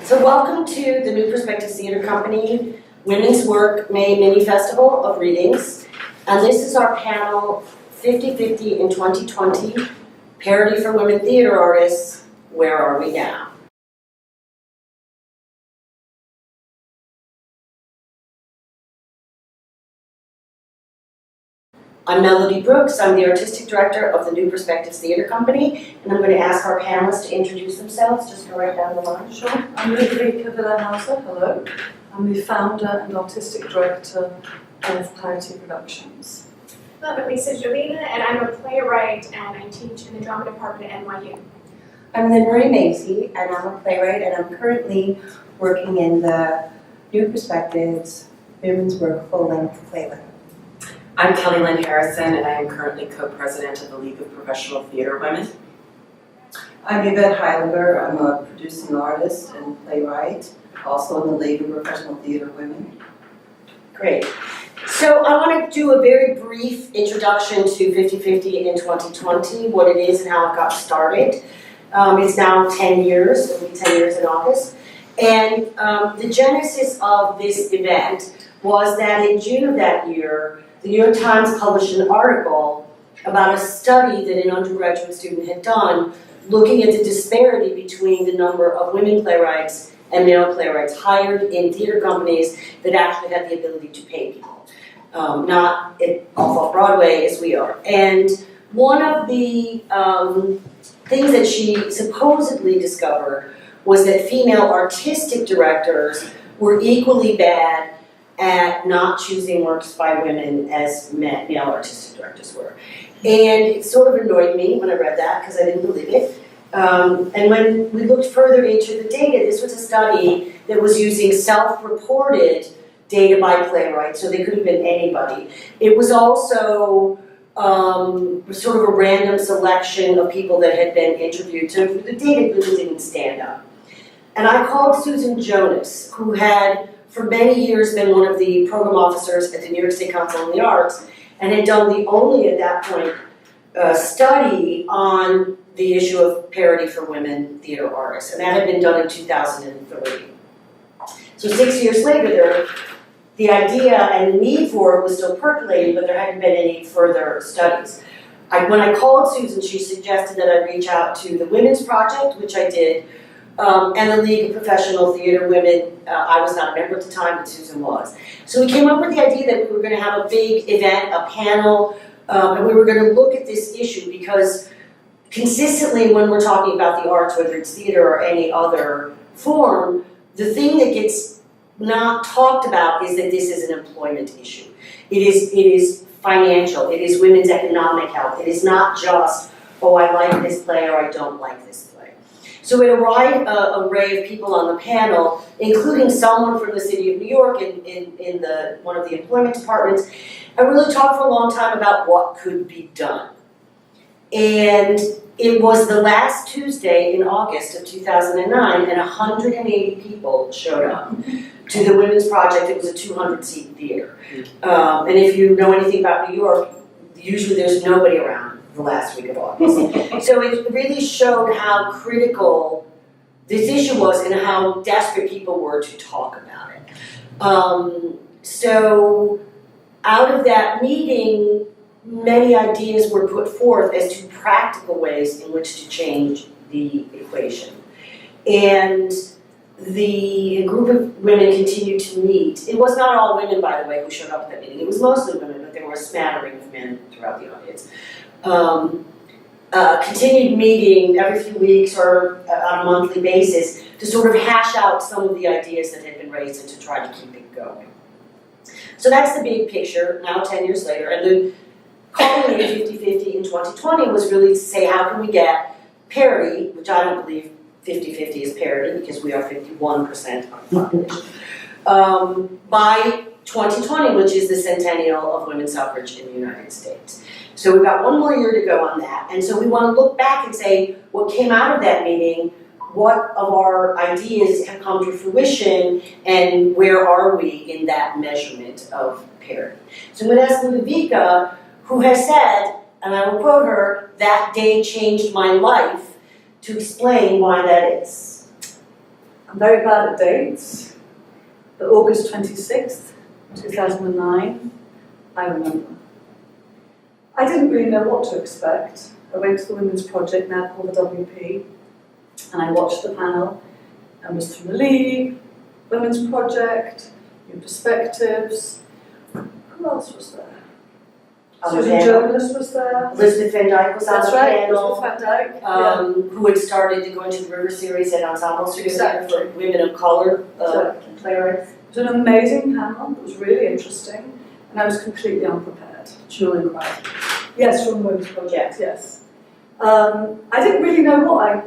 So welcome to the New Perspective Theatre Company Women's Work May Mini Festival of Readings. And this is our panel 50-50 in 2020, Parity for Women Theater Artists, Where Are We Now? I'm Melody Brooks. I'm the Artistic Director of the New Perspectives Theatre Company, and I'm going to ask our panelists to introduce themselves. Just go right down the line. Sure. I'm Ludovica Villar-Hauser, hello. I'm the founder and Artistic Director of Parity Productions. Hello, I'm Lisa Zhulina, and I'm a playwright, and I teach in the drama department at NYU. I'm Lynn Macy, and I'm a playwright, and I'm currently working in the New Perspectives Women's Work full-length play. I'm Kelly Lynn Harrison, and I am currently co-president of the League of Professional Theatre Women. I'm Yvette Heyliger. I'm a producing artist and playwright, also in the League of Professional Theatre Women. Great. So I want to do a very brief introduction to 50-50 in 2020, what it is and how it got started. It's now 10 years, it'll be 10 years in August. And the genesis of this event was that in June of that year, the New York Times published an article about a study that an undergraduate student had done looking at the disparity between the number of women playwrights and male playwrights hired in theater companies that actually had the ability to pay people. Not off-Broadway as we are. And one of the things that she supposedly discovered was that female artistic directors were equally bad at not choosing works by women as male artistic directors were. And it sort of annoyed me when I read that because I didn't believe it. And when we looked further into the data, this was a study that was using self-reported data by playwrights, so they could have been anybody. It was also sort of a random selection of people that had been interviewed, so the data really didn't stand up. And I called Susan Jonas, who had for many years been one of the program officers at the New York State Council on the Arts, and had done the only, at that point, study on the issue of parity for women theater artists, and that had been done in 2003. So 6 years later, the idea and the need for it was still percolating, but there hadn't been any further studies. When I called Susan, she suggested that I reach out to the Women's Project, which I did, and the League of Professional Theatre Women. I was not a member at the time, but Susan was. So we came up with the idea that we were going to have a big event, a panel, and we were going to look at this issue because consistently when we're talking about the arts, whether it's theater or any other form, the thing that gets not talked about is that this is an employment issue. It is financial. It is women's economic health. It is not just, oh, I like this play or I don't like this play. So we had a wide array of people on the panel, including someone from the city of New York in one of the employment departments, and really talked for a long time about what could be done. And it was the last Tuesday in August of 2009, and 180 people showed up to the Women's Project. It was a 200-seat theater. And if you know anything about New York, usually there's nobody around the last week of August. So it really showed how critical this issue was and how desperate people were to talk about it. So out of that meeting, many ideas were put forth as to practical ways in which to change the equation. And the group of women continued to meet. It was not all women, by the way, who showed up at that meeting. It was mostly women, but there were a smattering of men throughout the audience. Continued meeting every few weeks or on a monthly basis to sort of hash out some of the ideas that had been raised and to try to keep it going. So that's the big picture, now 10 years later. And the calling it 50-50 in 2020 was really to say, how can we get parity, which I don't believe 50-50 is parity because we are 51% of the population, by 2020, which is the centennial of women's suffrage in the United States. So we've got one more year to go on that. And so we want to look back and say, what came out of that meeting, what of our ideas have come to fruition, and where are we in that measurement of parity? So I'm going to ask Ludovica, who has said, and I will quote her, "That day changed my life," to explain why that is. I'm very bad at dates, but August 26th, 2009, I remember. I didn't really know what to expect. I went to the Women's Project, now called the WP, and I watched the panel, and was from the League, Women's Project, New Perspectives. Who else was there? Susan Jonas was there. Elizabeth Van Dyke was on That's the right, panel. Elizabeth Van Dyke. Who had started the Going to the River series at Ensemble Studio Exactly. for women of color Exactly. playwrights. It was an amazing panel, it was really interesting, and I was completely unprepared. Julie Clark. Yes, from the Women's Project, yes. I didn't really know what I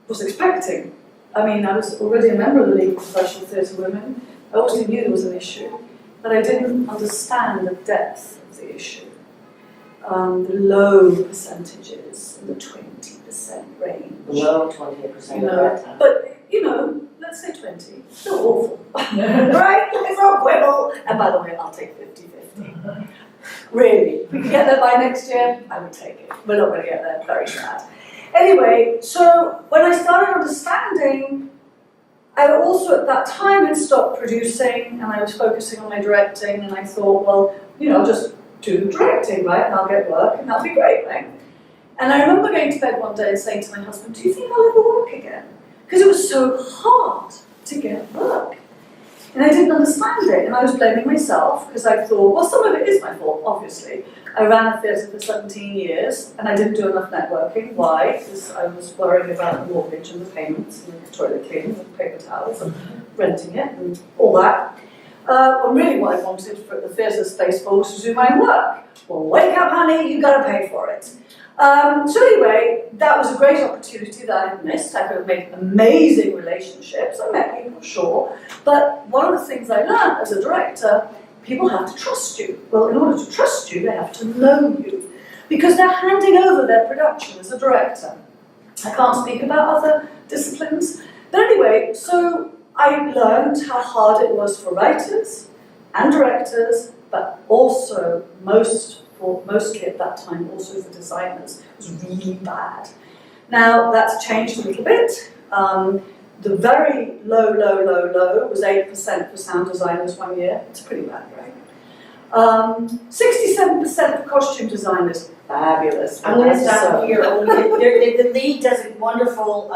was expecting. I mean, I was already a member of the League of Professional Theatre Women. I obviously knew there was an issue, but I didn't understand the depth of the issue. The low percentages, in the 20% range. Below 28% You at know, that time. but, you know, let's say 20, still awful. Right? It's all quibble. And by the way, I'll take 50-50. Really, if we could get there by next year, I would take it. We're not going to get there, very sad. Anyway, so when I started understanding, I also at that time had stopped producing and I was focusing on my directing, and I thought, well, you know, I'll just do directing, right, and I'll get work and that'll be great, right? And I remember going to bed one day and saying to my husband, do you think I'll ever work again? Because it was so hard to get work. And I didn't understand it, and I was blaming myself, because I thought, well, some of it is my fault, obviously. I ran a theatre for 17 years, and I didn't do enough networking. Why? Because I was worrying about the mortgage and the payments, and the toilet cleaning, and paper towels, and renting it, and all that. When really what I wanted for the theatre space for was to do my work. Well, wake up, honey, you gotta pay for it. So anyway, that was a great opportunity that I had missed. I could have made amazing relationships. I met people, sure. But one of the things I learned as a director, people have to trust you. Well, in order to trust you, they have to know you. Because they're handing over their production as a director. I can't speak about other disciplines. But anyway, so I learned how hard it was for writers and directors, but also mostly at that time, also for designers, it was really bad. Now, that's changed a little bit. The very low was 8% for sound designers one year. It's pretty bad, right? 67% for costume designers. Fabulous. I'm going to stop here. The League does a wonderful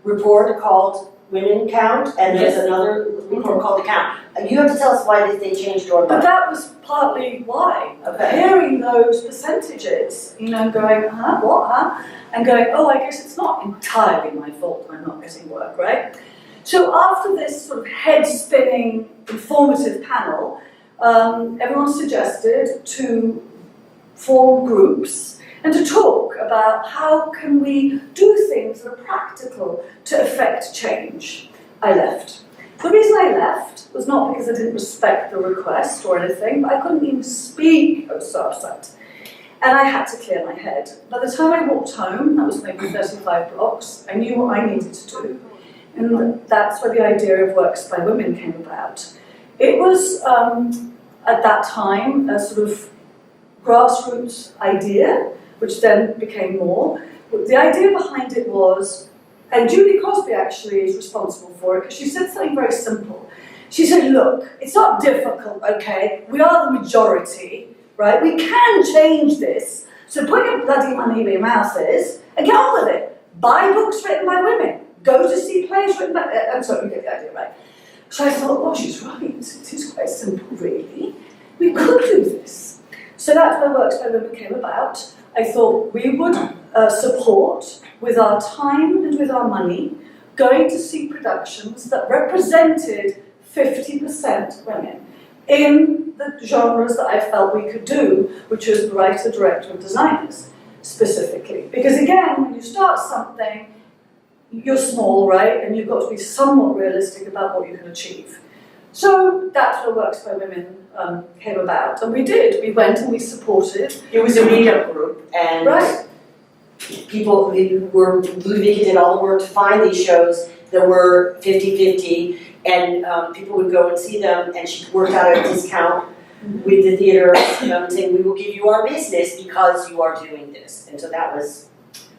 report called Women Count, and there's another report called The Count. You have to tell us why they changed your But mind. that was partly why. Okay. Hearing those percentages, you know, going, what, and going, oh, I guess it's not entirely my fault I'm not getting work, right? So after this sort of head-spinning, informative panel, everyone suggested to form groups and to talk about how can we do things that are practical to affect change. I left. The reason I left was not because I didn't respect the request or anything, but I couldn't even speak. I was so upset. And I had to clear my head. By the time I walked home, that was maybe 35 blocks, I knew what I needed to do. And that's where the idea of Works by Women came about. It was, at that time, a sort of grassroots idea, which then became more. The idea behind it was, and Julie Crosby actually is responsible for it, because she said something very simple. She said, look, it's not difficult, okay? We are the majority, right? We can change this. So put your bloody money where your mouth is and get on with it. Buy books written by women. Go to see plays written by... I'm sorry, you get the idea, right? So I thought, oh, she's right. It is quite simple, really. We could do this. So that's where Works by Women came about. I thought we would support, with our time and with our money, going to see productions that represented 50% women in the genres that I felt we could do, which was writer, director, and designers, specifically. Because again, when you start something, you're small, right? And you've got to be somewhat realistic about what you can achieve. So that's where Works by Women came about. And we did. We went and we supported. It was a meetup group, and Right. Ludovica did all the work to find these shows that were 50-50, and people would go and see them, and she worked out a discount with the theater, saying, we will give you our business because you are doing this. And so that was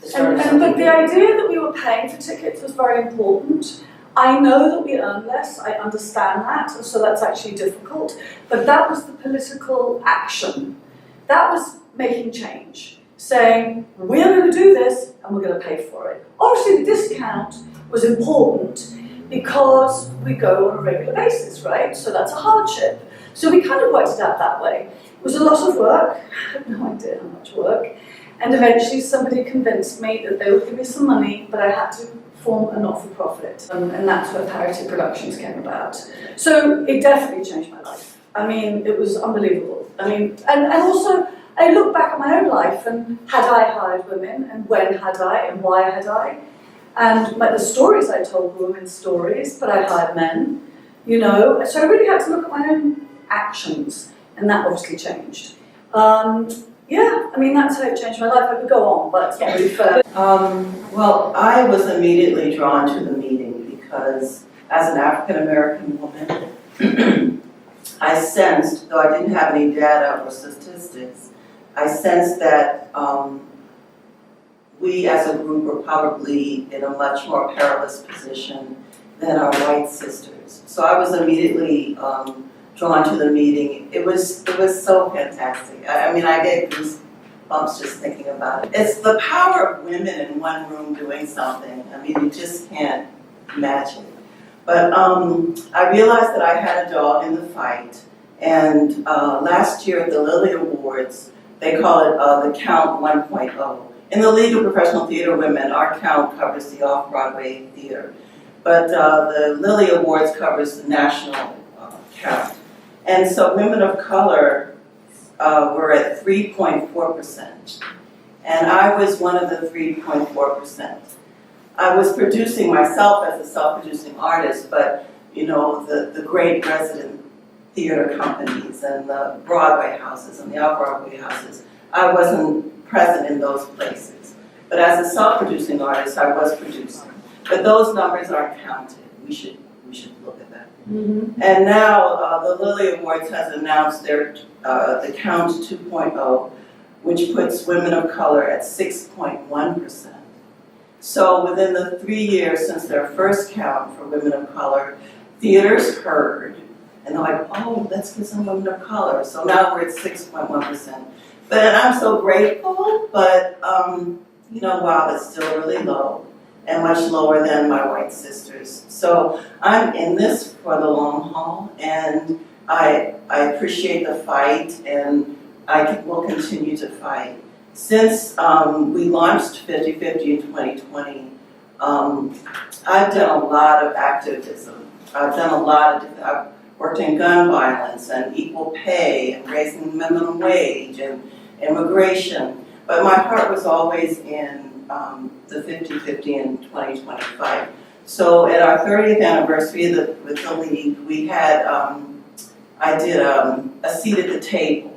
the start of But something. the idea that we were paying for tickets was very important. I know that we earn less, I understand that, so that's actually difficult, but that was the political action. That was making change, saying, we're going to do this and we're going to pay for it. Obviously the discount was important because we go on a regular basis, right? So that's a hardship. So we kind of worked it out that way. It was a lot of work, I had no idea how much work, and eventually somebody convinced me that they would give me some money, but I had to form a not-for-profit, and that's where Parity Productions came about. So it definitely changed my life. I mean, it was unbelievable. I mean, and also, I look back at my own life, and had I hired women, and when had I, and why had I? And the stories I told were women's stories, but I hired men, you know, so I really had to look at my own actions, and that obviously changed. Yeah, I mean, that's how it changed my life. I could go on, but it's not really fair. Well, I was immediately drawn to the meeting because as an African-American woman, I sensed, though I didn't have any data or statistics, I sensed that we as a group were probably in a much more perilous position than our white sisters. So I was immediately drawn to the meeting. It was so fantastic. I mean, I get goosebumps just thinking about it. It's the power of women in one room doing something. I mean, you just can't imagine. But I realized that I had a dog in the fight, and last year at the Lilly Awards, they call it the Count 1.0. In the League of Professional Theater Women, our count covers the off-Broadway theater, but the Lilly Awards covers the national count. And so women of color were at 3.4%, and I was one of the 3.4%. I was producing myself as a self-producing artist, but you know, the great resident theater companies and the Broadway houses and the off-Broadway houses, I wasn't present in those places. But as a self-producing artist, I was producing. But those numbers aren't counted. We should look at that. Mm-hmm. And now the Lilly Awards has announced their the Count 2.0, which puts women of color at 6.1%. So within the 3 years since their first count for women of color, theaters heard, and they're like, oh, let's get some women of color. So now we're at 6.1%. But I'm so grateful, but you know, wow, that's still really low and much lower than my white sisters. So I'm in this for the long haul, and I appreciate the fight, and will continue to fight. Since we launched 50/50 in 2020, I've done a lot of activism. I've done a lot of different, I've worked in gun violence and equal pay and raising the minimum wage and immigration. But my heart was always in the 50/50 in 2025. So at our 30th anniversary with the League, we had, I did a seat at the table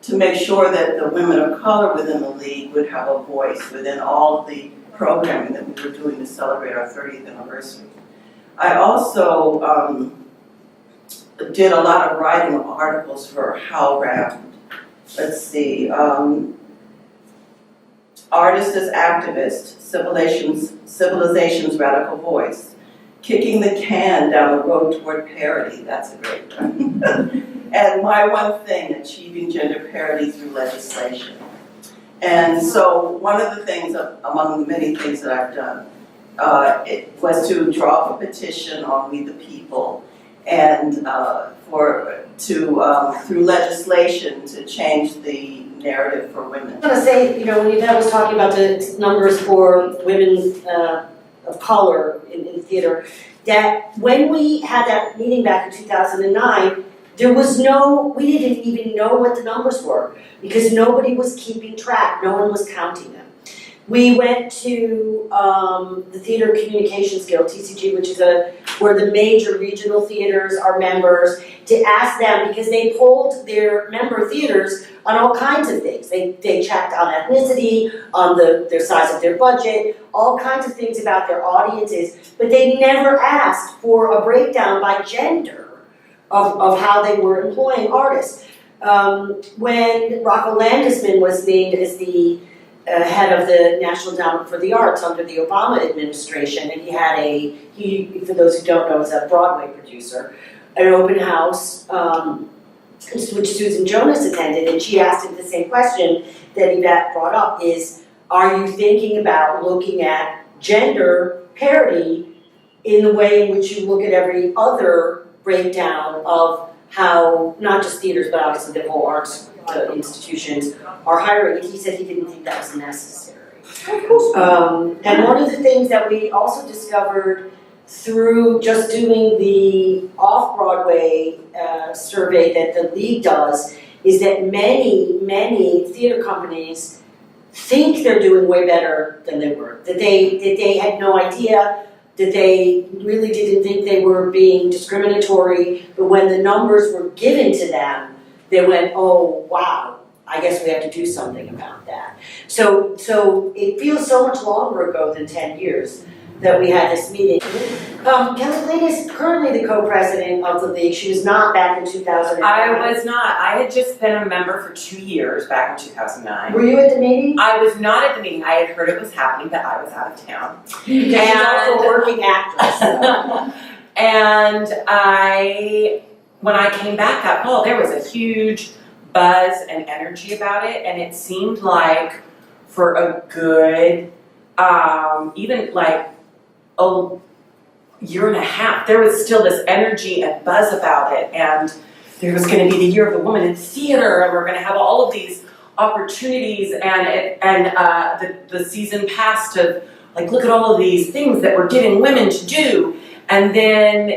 to make sure that the women of color within the League would have a voice within all of the programming that we were doing to celebrate our 30th anniversary. I also did a lot of writing of articles for HowlRound. Let's see, Artist as Activist, Civilization's Radical Voice, Kicking the Can Down the Road Toward Parity, that's a great one. And My One Thing, Achieving Gender Parity Through Legislation. And so one of the things, among the many things that I've done, it was to draw up a petition on We the People, and through legislation to change the narrative for women. I was going to say, you know, when Yvette was talking about the numbers for women of color in theater, that when we had that meeting back in 2009, there was we didn't even know what the numbers were because nobody was keeping track, no one was counting them. We went to the Theater Communications Guild, TCG, which is where the major regional theaters are members, to ask them, because they polled their member theaters on all kinds of things. They checked on ethnicity, on their size of their budget, all kinds of things about their audiences, but they never asked for a breakdown by gender of how they were employing artists. When Rocco Landisman was named as the head of the National Endowment for the Arts under the Obama administration, and he, for those who don't know, is a Broadway producer, an open house, which Susan Jonas attended, and she asked him the same question that Yvette brought up, is, are you thinking about looking at gender parity in the way in which you look at every other breakdown of how, not just theaters, but obviously the whole arts institutions are hiring? And he said he didn't think that was necessary. And one of the things that we also discovered through just doing the off-Broadway survey that the League does is that many theater companies think they're doing way better than they were. That they had no idea, that they really didn't think they were being discriminatory, but when the numbers were given to them, they went, oh, wow, I guess we have to do something about that. So it feels so much longer ago than 10 years that we had this meeting. Kelly Lynn is currently the co-president of the League. She was not back in 2009. I was not. I had just been a member for 2 years back in 2009. Were you at the meeting? I was not at the meeting. I had heard it was happening, but I was out of town. Because she's also a working actress. So. And when I came back that fall, there was a huge buzz and energy about it, and it seemed like for a good, even like a year and a half, there was still this energy and buzz about it, and there was going to be the Year of the Woman in Theater, and we're going to have all of these opportunities, and the season passed of like, look at all of these things that we're getting women to do, and then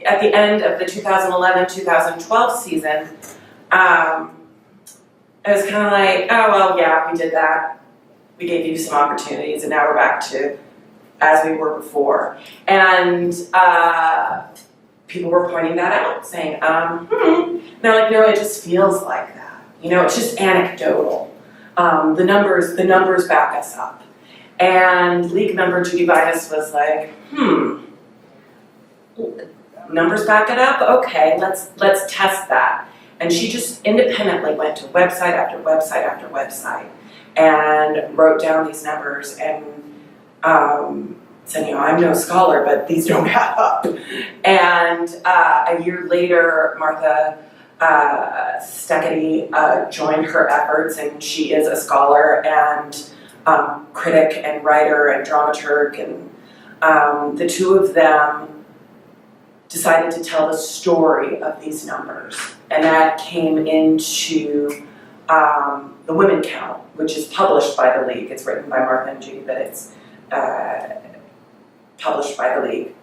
at the end of the 2011-2012 season, it was kind of like, oh well, yeah, we did that. We gave you some opportunities, and now we're back to as we were before. And people were pointing that out, saying, and they're like, no, it just feels like that. You know, it's just anecdotal. The numbers back us up. And League member Judy Vitus was like, numbers back it up? Okay, let's test that. And she just independently went to website after website after website and wrote down these numbers and said, you know, I'm no scholar, but these don't add up. And a year later, Martha Steckety joined her efforts, and she is a scholar and critic and writer and dramaturg, and the two of them decided to tell the story of these numbers, and that came into the Women Count, which is published by the League. It's written by Martha and Judy, but it's published by the League.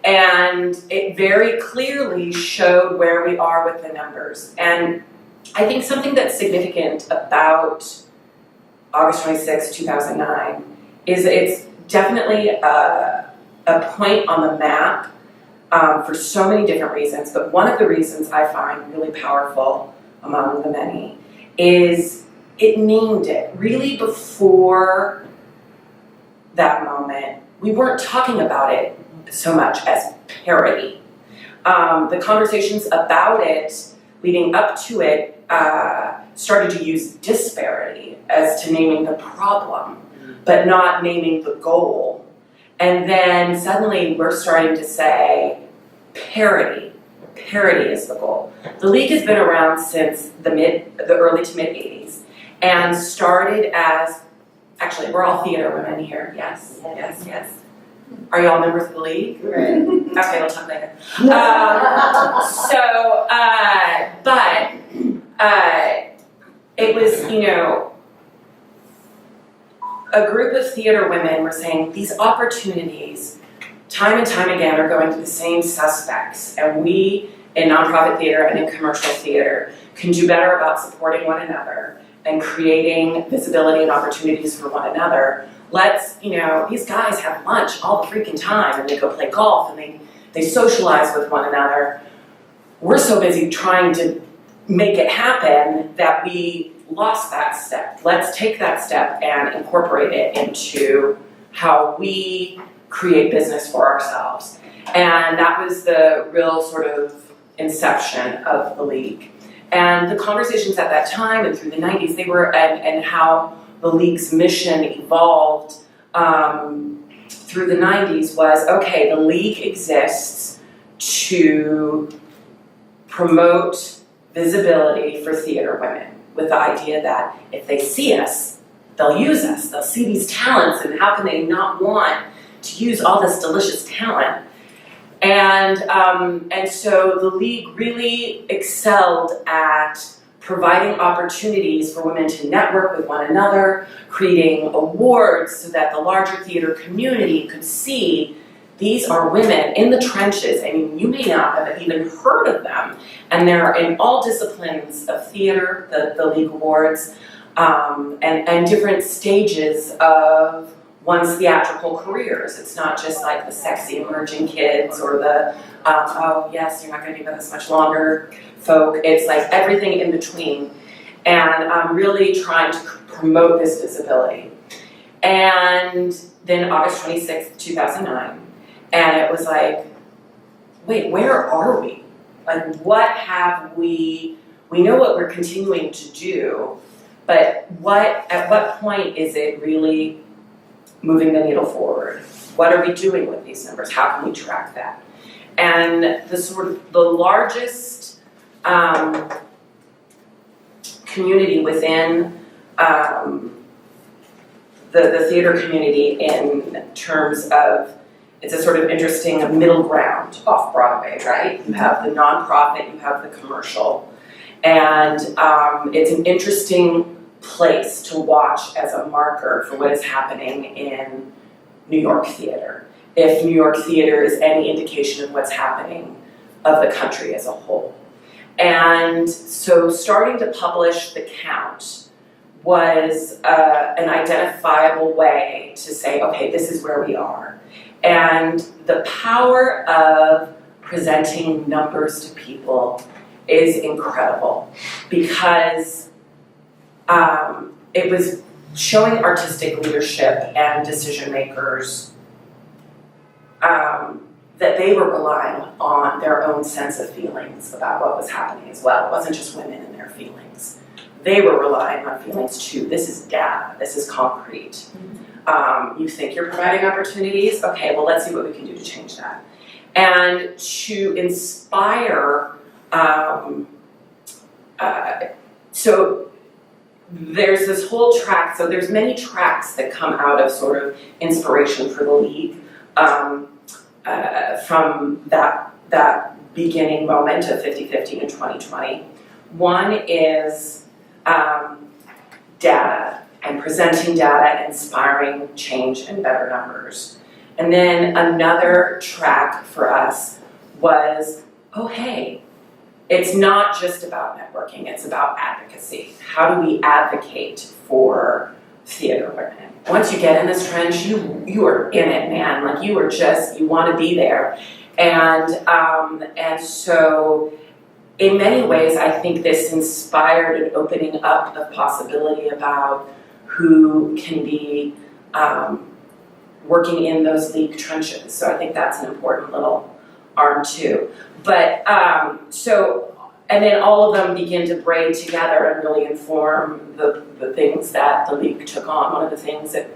And it very clearly showed where we are with the numbers. And I think something that's significant about August 26, 2009 is it's definitely a point on the map for so many different reasons, but one of the reasons I find really powerful among the many is it named it. Really before that moment, we weren't talking about it so much as parity. The conversations about it leading up to it started to use disparity as to naming the problem, but not naming the goal. And then suddenly we're starting to say parity. Parity is the goal. The League has been around since the early to mid 80s and started as, actually we're all theater women here, yes. Are you all members of the League? Right. Okay, we'll talk later. It was, you know, a group of theater women were saying these opportunities, time and time again, are going to the same suspects, and we, in nonprofit theater and in commercial theater, can do better about supporting one another and creating visibility and opportunities for one another. Let's, you know, these guys have lunch all the freaking time, and they go play golf, and they socialize with one another. We're so busy trying to make it happen that we lost that step. Let's take that step and incorporate it into how we create business for ourselves. And that was the real sort of inception of the League. And the conversations at that time and through the 90s, they were, and how the League's mission evolved through the 90s was, okay, the League exists to promote visibility for theater women, with the idea that if they see us, they'll use us, they'll see these talents, and how can they not want to use all this delicious talent? And so the League really excelled at providing opportunities for women to network with one another, creating awards so that the larger theater community could see these are women in the trenches. I mean, you may not have even heard of them, and they're in all disciplines of theater, the League Awards, and different stages of one's theatrical careers. It's not just like the sexy emerging kids or the, oh yes, you're not gonna be with us much longer folk. It's like everything in between. And I'm really trying to promote this visibility. And then August 26th, 2009, and it was like, wait, where are we? Like, what have we know what we're continuing to do, but at what point is it really moving the needle forward? What are we doing with these numbers? How can we track that? And the largest community within the theater community in terms of, it's a sort of interesting middle ground off Broadway, right? You have the nonprofit, you have the commercial, and it's an interesting place to watch as a marker for what is happening in New York theater. If New York theater is any indication of what's happening of the country as a whole. And so starting to publish the count was an identifiable way to say, okay, this is where we are. And the power of presenting numbers to people is incredible, because it was showing artistic leadership and decision makers that they were relying on their own sense of feelings about what was happening as well. It wasn't just women and their feelings. They were relying on feelings too. This is data, this is concrete. You think you're providing opportunities? Okay, well, let's see what we can do to change that. And to inspire, so there's this whole track, so there's many tracks that come out of sort of inspiration for the League from that beginning moment of 50-50 in 2020. One is data, and presenting data, inspiring change and better numbers. And then another track for us was, oh hey, it's not just about networking, it's about advocacy. How do we advocate for theater women? Once you get in this trench, you are in it, man. Like you want to be there. And so in many ways, I think this inspired an opening up of possibility about who can be working in those League trenches. So I think that's an important little arm too. But and then all of them begin to braid together and really inform the things that the League took on. One of the things that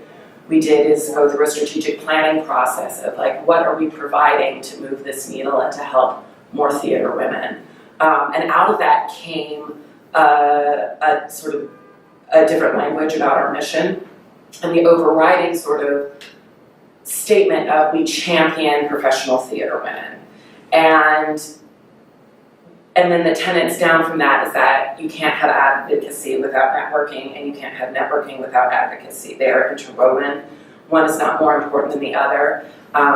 we did is go through a strategic planning process of like, what are we providing to move this needle and to help more theater women? And out of that came a sort of a different language about our mission, and the overriding sort of statement of we champion professional theater women. And then the tenets down from that is that you can't have advocacy without networking, and you can't have networking without advocacy. They are interwoven. One is not more important than the other.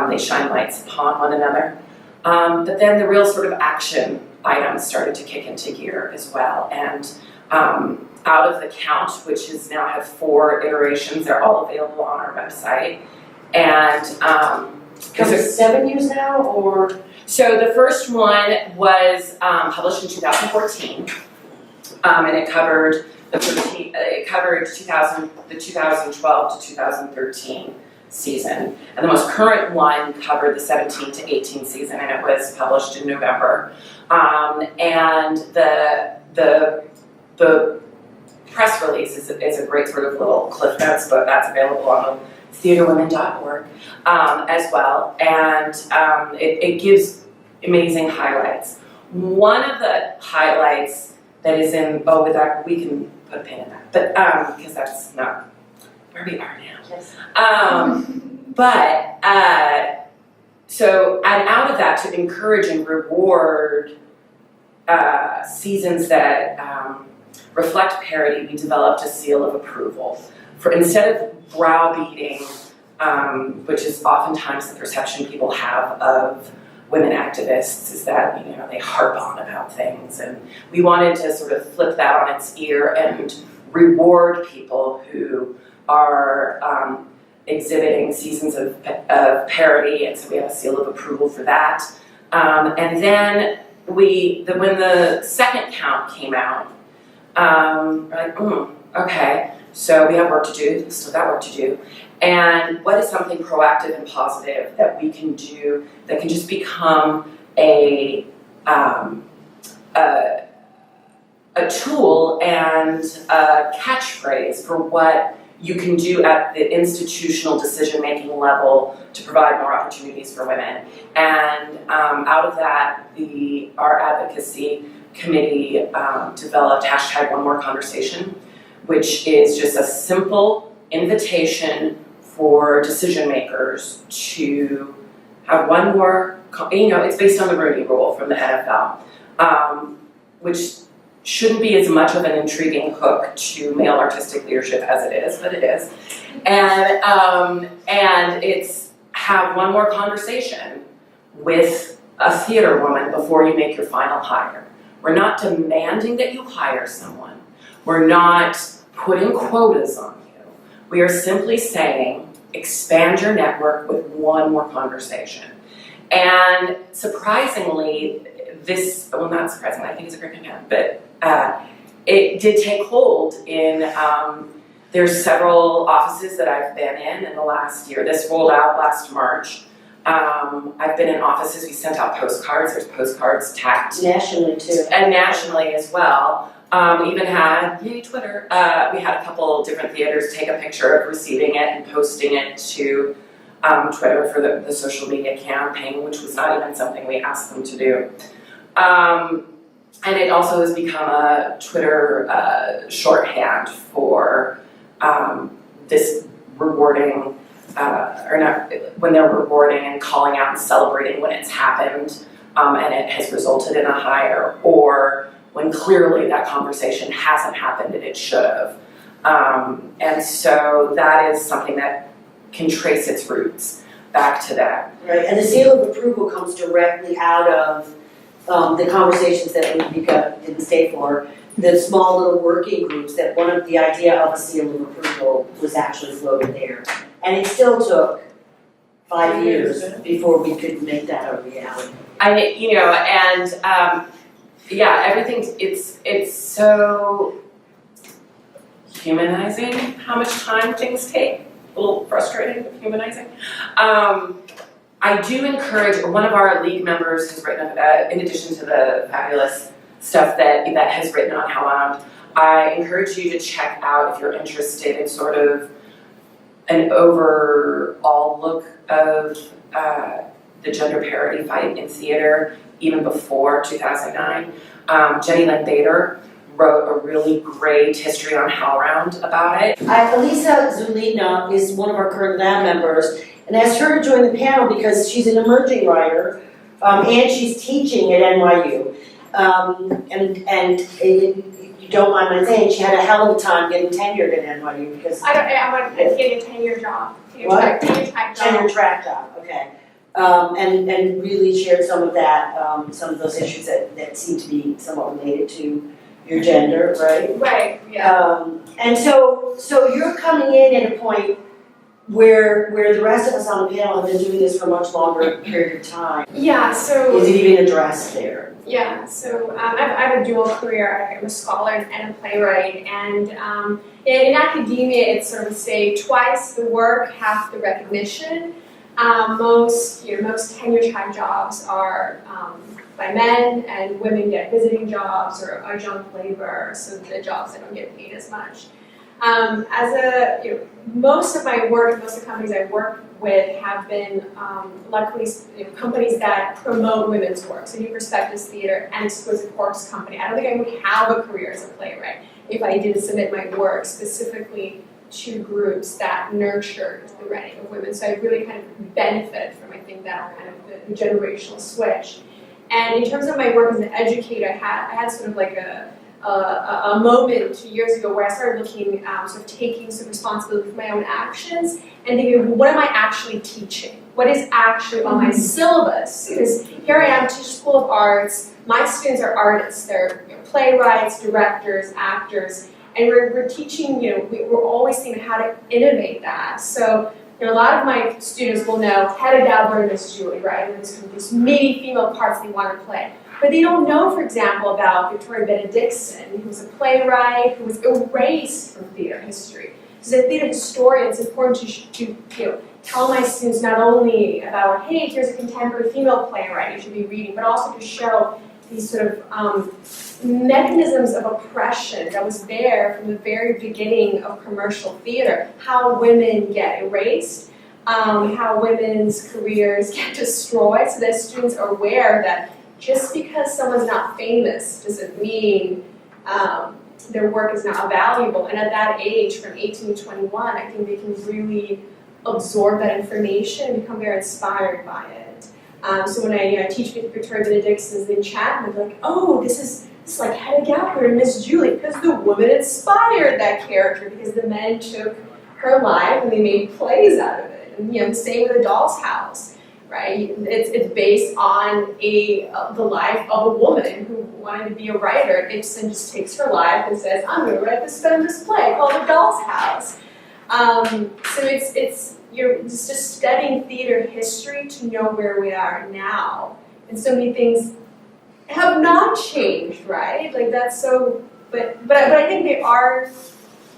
They shine lights upon one another. But then the real sort of action items started to kick into gear as well. And out of the count, which is now have 4 iterations, they're all available on our website. And Because it's 7 years now, or? So the first one was published in 2014, and it covered the 2012 to 2013 season. And the most current one covered the 17 to 18 season, and it was published in November. And the press release is a great sort of little cliff notes, but that's available on theaterwomen.org as well, and it gives amazing highlights. One of the highlights that is in, with that, we can put a pin in that, but because that's not where we are now. Yes. So, and out of that, to encourage and reward seasons that reflect parity, we developed a seal of approval. For instead of browbeating, which is oftentimes the perception people have of women activists, is that they harp on about things, and we wanted to sort of flip that on its ear and reward people who are exhibiting seasons of parity, and so we have a seal of approval for that. And then when the second count came out, we're like, okay, so we have work to do, still got work to do. And what is something proactive and positive that we can do that can just become a tool and a catchphrase for what you can do at the institutional decision-making level to provide more opportunities for women. And out of that, our advocacy committee developed #OneMoreConversation, which is just a simple invitation for decision makers to have one more, it's based on the Rooney Rule from the NFL, which shouldn't be as much of an intriguing hook to male artistic leadership as it is, but it is. And it's have one more conversation with a theater woman before you make your final hire. We're not demanding that you hire someone. We're not putting quotas on you. We are simply saying, expand your network with one more conversation. And surprisingly, not surprisingly, I think it's a great idea, but it did take hold in, there's several offices that I've been in the last year. This rolled out last March. I've been in offices, we sent out postcards, there's postcards tacked. Nationally too. And nationally as well. Even had, Twitter, we had a couple different theaters take a picture of receiving it and posting it to Twitter for the social media campaign, which was not even something we asked them to do. And it also has become a Twitter shorthand for this rewarding, when they're rewarding and calling out and celebrating when it's happened and it has resulted in a hire, or when clearly that conversation hasn't happened and it should have. And so that is something that can trace its roots back to that. Right, and the seal of approval comes directly out of the conversations that Ludovica didn't stay for, the small little working groups, that one of the idea of a seal of approval was actually floated there. And it still took 5 years before we could make that a reality. Everything's, it's so humanizing how much time things take. A little frustrating, but humanizing. I do encourage, one of our league members has written, in addition to the fabulous stuff that Yvette has written on How Wound, I encourage you to check out, if you're interested in sort of an overall look of the gender parity fight in theater, even before 2009. Jenny Lynn Bader wrote a really great history on HowlRound about it. Alisha Zhulina is one of our current lab members, and asked her to join the panel because she's an emerging writer, and she's teaching at NYU. And you don't mind my saying, she had a hell of a time getting tenured at NYU because I'm getting a 10-year job. What? Tenure track job, okay. And really shared some of that, some of those issues that seem to be somewhat related to your gender, right? Right, yeah. And so you're coming in at a point where the rest of us on the panel have been doing this for a much longer period of time. Yeah, so... Is it even addressed there? Yeah, so I have a dual career. I'm a scholar and a playwright, and in academia it's sort of say twice the work, half the recognition. Most tenure track jobs are by men, and women get visiting jobs or adjunct labor, so the jobs that don't get paid as much. Most of my work, most of the companies I work with have been, luckily, companies that promote women's work. So New Perspectives Theater and Exquisite Corpse Company. I don't think I would have a career as a playwright if I didn't submit my work specifically to groups that nurtured the writing of women. So I really kind of benefited from, I think, that kind of the generational switch. And in terms of my work as an educator, I had sort of like a moment 2 years ago where I started looking, sort of taking some responsibility for my own actions and thinking, well, what am I actually teaching? What is actually on my syllabus? Because here I am, teach School of Arts. My students are artists. They're playwrights, directors, actors, and we're teaching. We're always thinking how to innovate that. So. A lot of my students will know Hedda Gabler and Miss Julie, right? And these meaty female parts they want to play. But they don't know, for example, about Victoria Benedictson, who was a playwright who was erased from theater history. So as a theater historian, it's important to tell my students not only about, hey, here's a contemporary female playwright you should be reading, but also to show these sort of mechanisms of oppression that was there from the very beginning of commercial theater, how women get erased, how women's careers get destroyed, so that students are aware that just because someone's not famous doesn't mean their work is not valuable. And at that age, from 18 to 21, I think they can really absorb that information and become very inspired by it. So when I teach Victoria Benedictson's in Chapman, I'm like, oh, this is like Hedda Gabler and Miss Julie, because the woman inspired that character, because the men took her life and they made plays out of it. And the same with The Doll's House, right? It's based on the life of a woman who wanted to be a writer. Ibsen just takes her life and says, I'm going to write this feminist play called The Doll's House. So it's just studying theater history to know where we are now. And so many things have not changed, right? Like that's so, but I think they are,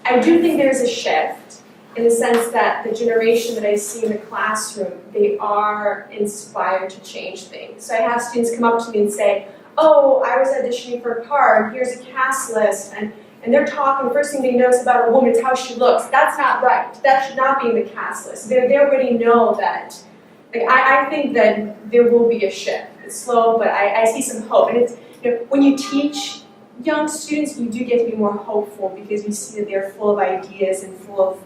I do think there's a shift in the sense that the generation that I see in the classroom, they are inspired to change things. So I have students come up to me and say, oh, I was auditioning for a part, here's a cast list, and they're talking, the first thing they notice about a woman is how she looks. That's not right. That should not be in the cast list. They already know that. Like, I think that there will be a shift. It's slow, but I see some hope. And it's, when you teach young students, you do get to be more hopeful because you see that they're full of ideas and full of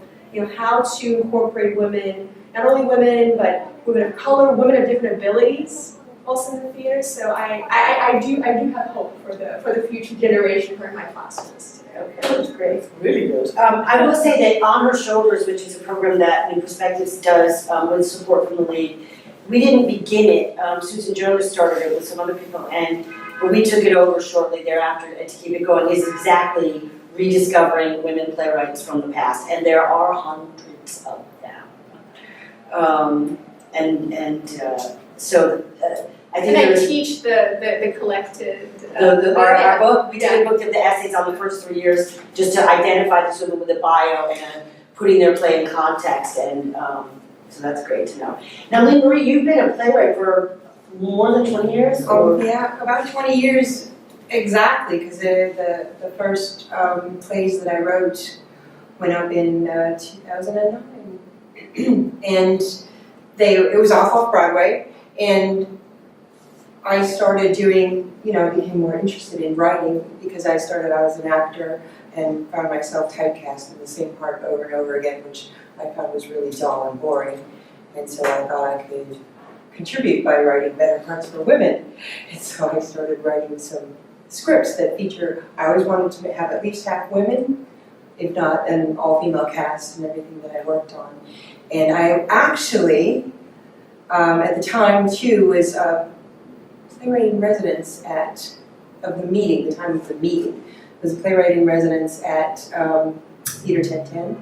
how to incorporate women, not only women, but women of color, women of different abilities also in the theater. So I do have hope for the future generation who are in my classrooms. Okay, that's great, really good. I will say that On Her Shoulders, which is a program that New Perspectives does with support from the league, we didn't begin it. Susan Jonas started it with some other people, but we took it over shortly thereafter to keep it going. Is exactly rediscovering women playwrights from the past, and there are hundreds of them. So I think and I teach the collective. Our book, we did a book of the essays on the first 3 years just to identify the student with the bio and putting their play in context, and so that's great to know. Now, Lynn Marie, you've been a playwright for more than 20 years? Oh, yeah, about 20 years exactly, because the first plays that I wrote went up in 2009. And it was off Broadway, and I started doing, became more interested in writing because I started out as an actor and found myself typecast in the same part over and over again, which I found was really dull and boring. And so I thought I could contribute by writing better parts for women. And so I started writing some scripts that feature, I always wanted to have at least half women, if not an all-female cast and everything that I worked on. And I actually, at the time too, was playwright in residence the time of the meeting, was a playwright in residence at Theater 1010,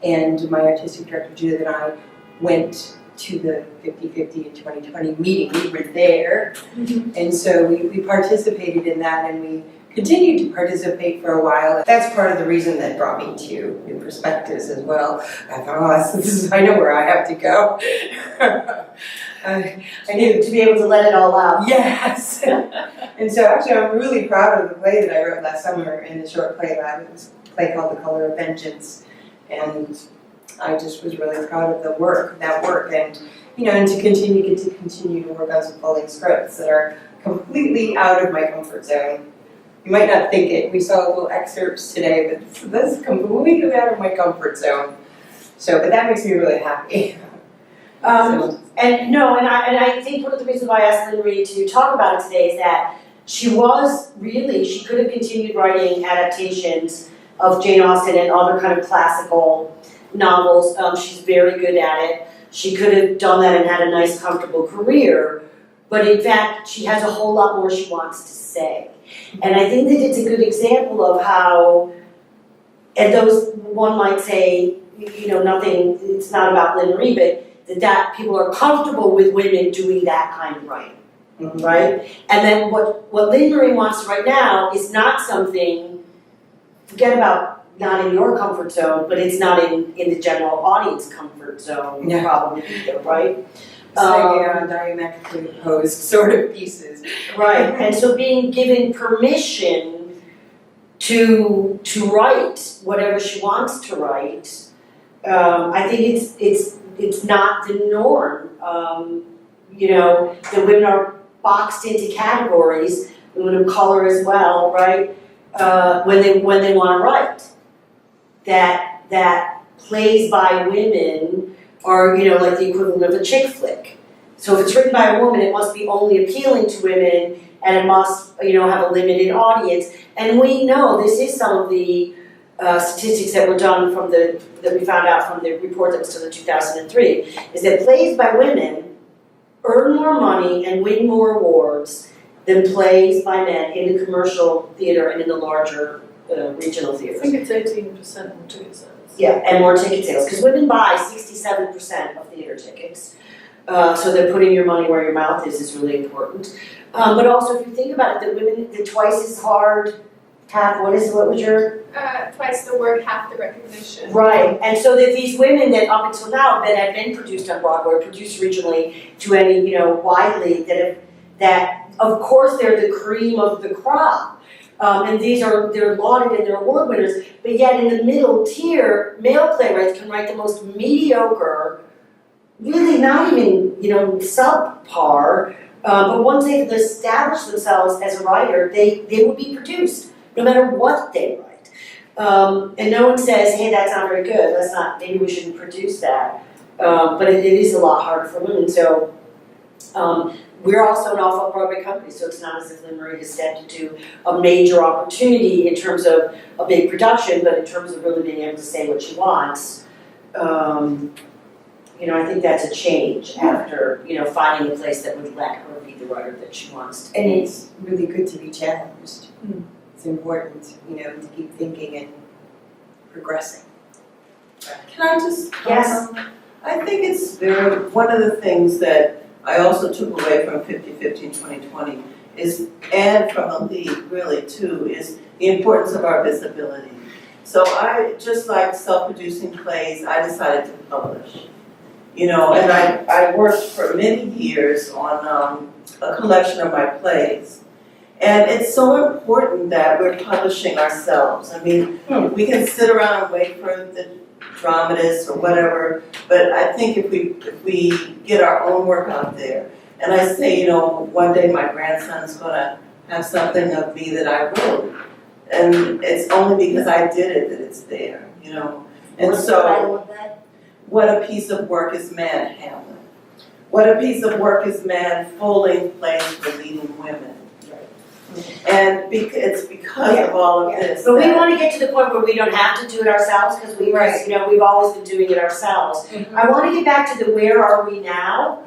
and my artistic director Judith and I went to the 50/50 and 2020 meeting. We were there, and so we participated in that, and we continued to participate for a while. That's part of the reason that brought me to New Perspectives as well. I thought, I know where I have to go. I needed to be able to let it all out. Yes. And so actually I'm really proud of the play that I wrote last summer in the short play lab. It was a play called The Color of Vengeance. And I just was really proud of that work, and and to continue to work on some full-length scripts that are completely out of my comfort zone. You might not think it. We saw little excerpts today, but this is completely out of my comfort zone. So, but that makes me really happy. And I think one of the reasons why I asked Lynn Marie to talk about it today is that she could have continued writing adaptations of Jane Austen and other kind of classical novels. She's very good at it. She could have done that and had a nice, comfortable career, but in fact, she has a whole lot more she wants to say. And I think that it's a good example of how, and those, one might say, nothing, it's not about Lynn Marie, but that people are comfortable with women doing that kind of writing, right? And then what Lynn Marie wants right now is not something, forget about not in your comfort zone, but it's not in the general audience comfort zone probably either, right? It's like diametrically opposed sort of pieces. Right, and so being given permission to write whatever she wants to write, I think it's not the norm. The women are boxed into categories, women of color as well, right? When they want to write, that plays by women are like the equivalent of a chick flick. So if it's written by a woman, it must be only appealing to women, and it must have a limited audience. And we know this is some of the statistics that were done that we found out from the report that was done in 2003, is that plays by women earn more money and win more awards than plays by men in the commercial theater and in the larger regional theaters. I think it's 18% more ticket sales. Yeah, and more ticket sales, because women buy 67% of theater tickets. So that putting your money where your mouth is really important. But also, if you think about it, that women, the twice as hard, what was your? Twice the work, half the recognition. Right, and so that these women that up until now that had been produced on Broadway, or produced regionally to any, widely, that of course they're the cream of the crop. And they're lauded and they're award winners, but yet in the middle tier, male playwrights can write the most mediocre, really not even, subpar, but once they've established themselves as a writer, they will be produced, no matter what they write. And no one says, hey, that's not very good, maybe we shouldn't produce that. But it is a lot harder for women, so we're also an off-Broadway company, so it's not as if Lynn Marie has stepped into a major opportunity in terms of a big production, but in terms of really being able to say what she wants. I think that's a change after, finding a place that would let her be the writer that she wants to be. And it's really good to be challenged. It's important, to keep thinking and progressing. Can I just? Yes. I think it's one of the things that I also took away from 50/50 and 2020 is, and from the league really too, is the importance of our visibility. So I, just like self-producing plays, I decided to publish. And I worked for many years on a collection of my plays. And it's so important that we're publishing ourselves. I mean, we can sit around and wait for the dramatists or whatever, but I think if we get our own work out there, and I say, one day my grandson's gonna have something of me that I wrote, and it's only because I did it that it's there, And so, what a piece of work is man, Hamlet. What a piece of work is man, full-length plays for leading women. And it's because of all of this. But we want to get to the point where we don't have to do it ourselves, because we've always been doing it ourselves. I want to get back to the where are we now.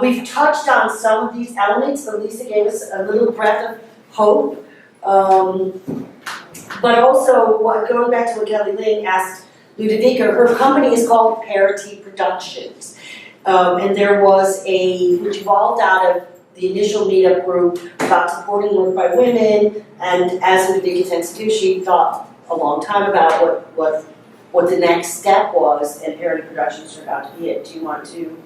We've touched on some of these elements, but Lisa gave us a little breath of hope. But also, going back to what Kelly Lynn asked Ludovica, her company is called Parity Productions. And there was which evolved out of the initial meetup group about supporting work by women, and as Ludovica tends to do, she thought a long time about what the next step was, and Parity Productions turned out to be it. Do you want to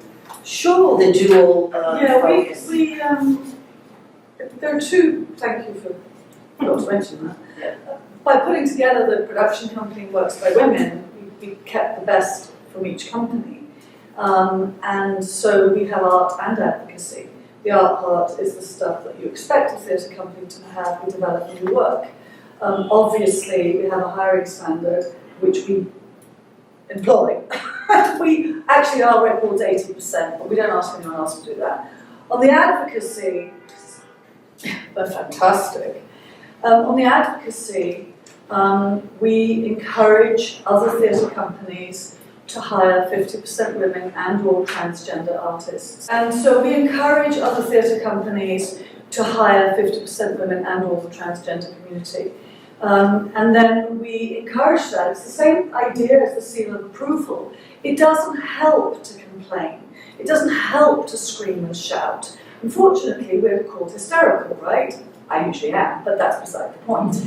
Sure. the dual Yeah, focus. there are two, thank you for not to mention that. By putting together the production company Works by Women, we kept the best from each company. And so we have art and advocacy. The art part is the stuff that you expect a theatre company to have. We develop new work. Obviously, we have a hiring standard which we employ. We actually, our record's 80%, but we don't ask anyone else to do that. On the advocacy, they're fantastic. On the advocacy, we encourage other theatre companies to hire 50% women and or transgender artists. And so we encourage other theatre companies to hire 50% women and or the transgender community. And then we encourage that. It's the same idea as the seal of approval. It doesn't help to complain. It doesn't help to scream and shout. Unfortunately, we're called hysterical, right? I usually am, but that's beside the point. So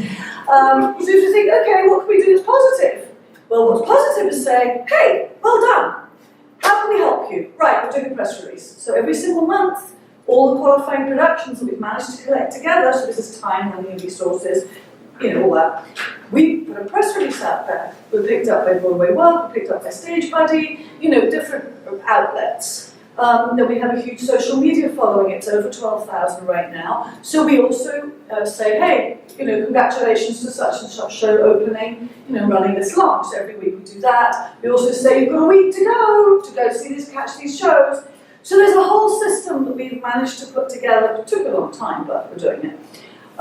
if you think, okay, what can we do that's positive? Well, what's positive is saying, hey, well done. How can we help you? Right, we're doing a press release. So every single month, all the qualifying productions that we've managed to collect together, so this is time, money, resources, all that, we put a press release out there. We're picked up by Broadway World, we're picked up by Stage Buddy, different outlets. Then we have a huge social media following. It's over 12,000 right now. So we also say, hey, congratulations to such and such show opening, running this long. So every week we do that. We also say you've got a week to go see these, catch these shows. So there's a whole system that we've managed to put together. It took a long time, but we're doing it.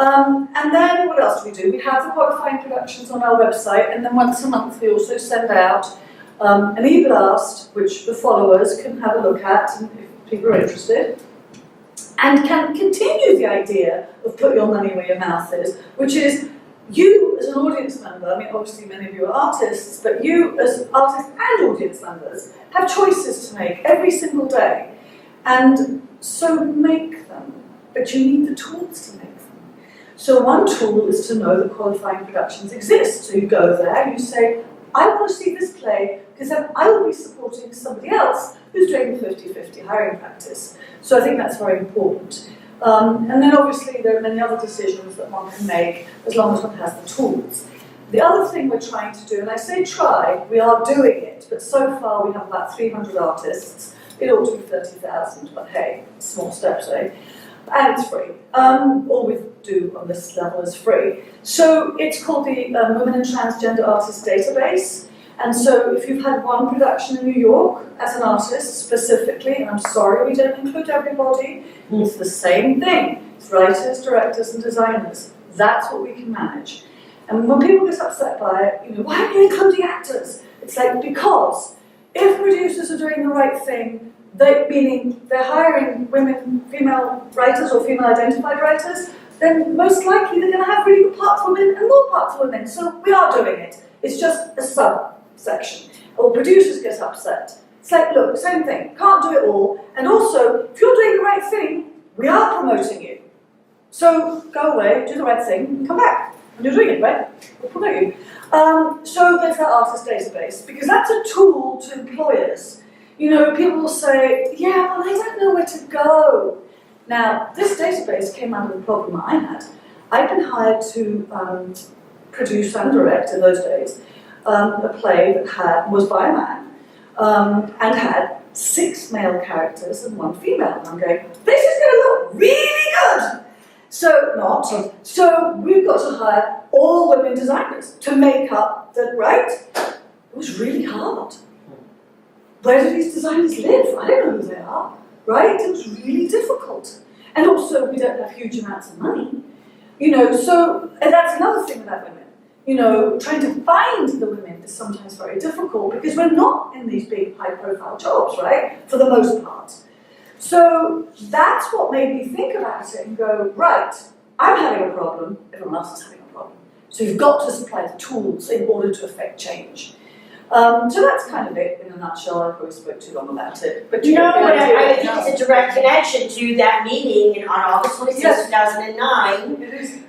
And then what else do we do? We have the qualifying productions on our website, and then once a month we also send out an e-blast, which the followers can have a look at if people are interested, and can continue the idea of put your money where your mouth is, which is you as an audience member, obviously many of you are artists, but you as artists and audience members have choices to make every single day. And so make them, but you need the tools to make them. So one tool is to know that qualifying productions exist. So you go there, you say, I want to see this play, because then I will be supporting somebody else who's doing the 50-50 hiring practice. So I think that's very important. And then obviously there are many other decisions that one can make as long as one has the tools. The other thing we're trying to do, and I say try, we are doing it, but so far we have about 300 artists. It ought to be 30,000, but hey, small steps, eh? And it's free. All we do on this level is free. So it's called the Women and Transgender Artists Database. And so if you've had one production in New York as an artist specifically, and I'm sorry we don't include everybody, it's the same thing. It's writers, directors, and designers. That's what we can manage. And when people get upset by it, why aren't you including actors? It's like, because if producers are doing the right thing, meaning they're hiring women, female writers or female identified writers, then most likely they're going to have really good parts for women and more parts for women. So we are doing it. It's just a subsection. Or producers get upset. It's like, look, same thing. Can't do it all. And also, if you're doing the right thing, we are promoting you. So go away, do the right thing, and come back. And you're doing it, right? We'll promote you. So there's that artist database, because that's a tool to employers. People will say, yeah, well, I don't know where to go. Now, this database came out of the problem I had. I'd been hired to produce and direct in those days a play that was by a man and had 6 male characters and 1 female. And I'm going, this is going to look really good. So we've got to hire all women designers to make up the, right? It was really hard. Where do these designers live? I don't know who they are, right? It was really difficult. And also, we don't have huge amounts of money. So and that's another thing about women. Trying to find the women is sometimes very difficult because we're not in these big, high-profile jobs, right? For the most part. So that's what made me think about it and go, right, I'm having a problem, everyone else is having a problem. So you've got to supply the tools in order to affect change. So that's kind of it in a nutshell. I probably spoke too long about it. But I think it's a direct connection to that meeting on August 26, 2009. It is.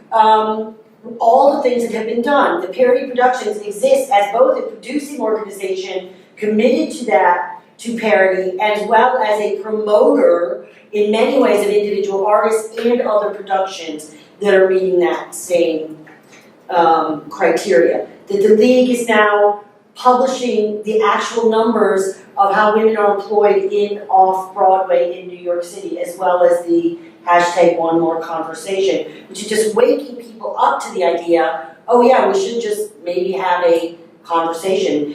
All the things that have been done. The Parity Productions exist as both a producing organization committed to that, to Parity, as well as a promoter in many ways of individual artists and other productions that are meeting that same criteria. That the League is now publishing the actual numbers of how women are employed in off-Broadway in New York City, as well as the hashtag One More Conversation, which is just waking people up to the idea, oh yeah, we should just maybe have a conversation.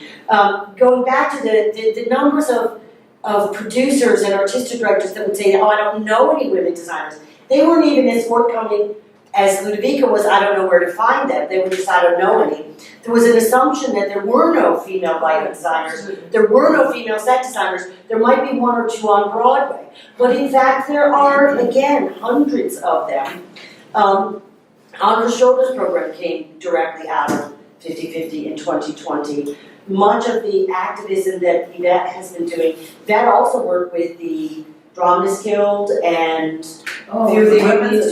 Going back to the numbers of producers and artistic directors that would say, oh, I don't know any women designers. They weren't even as forthcoming as Ludovica was, I don't know where to find them. They would just, I don't know any. There was an assumption that there were no female lighting designers, there were no female set designers, there might be one or two on Broadway. But in fact, there are, again, hundreds of them. On Her Shoulders program came directly out of 50/50 in 2020. Much of the activism that Yvette has been doing, that also worked with the Dramatists Guild and through the unions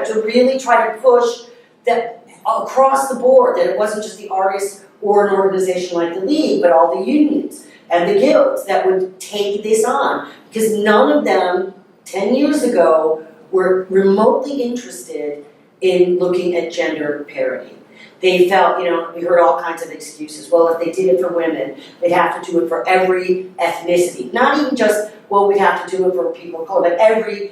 to really try to push that across the board, that it wasn't just the artists or an organization like the League, but all the unions and the guilds that would take this on. Because none of them, 10 years ago, were remotely interested in looking at gender parity. They felt, we heard all kinds of excuses. Well, if they did it for women, they'd have to do it for every ethnicity. Not even just, well, we'd have to do it for people of color, but every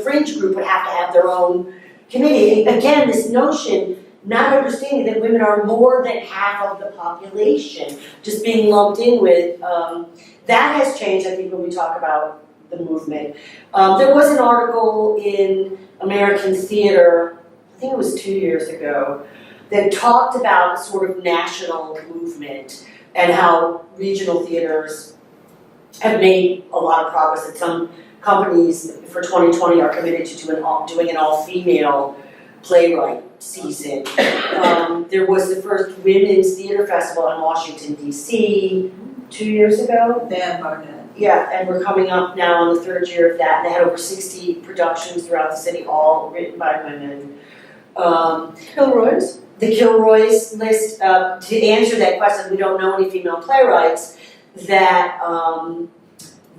fringe group would have to have their own committee. Again, this notion, not understanding that women are more than half of the population, just being lumped in with, that has changed, I think, when we talk about the movement. There was an article in American Theater, I think it was 2 years ago, that talked about a sort of national movement and how regional theaters have made a lot of progress. That some companies for 2020 are committed to doing an all-female playwright season. There was the first Women's Theater Festival in Washington, D.C. 2 years ago. Dan Barnett. Yeah, and we're coming up now on the third year of that. They had over 60 productions throughout the city, all written by women. Kilroy's? The Kilroy's list, to answer that question, we don't know any female playwrights, that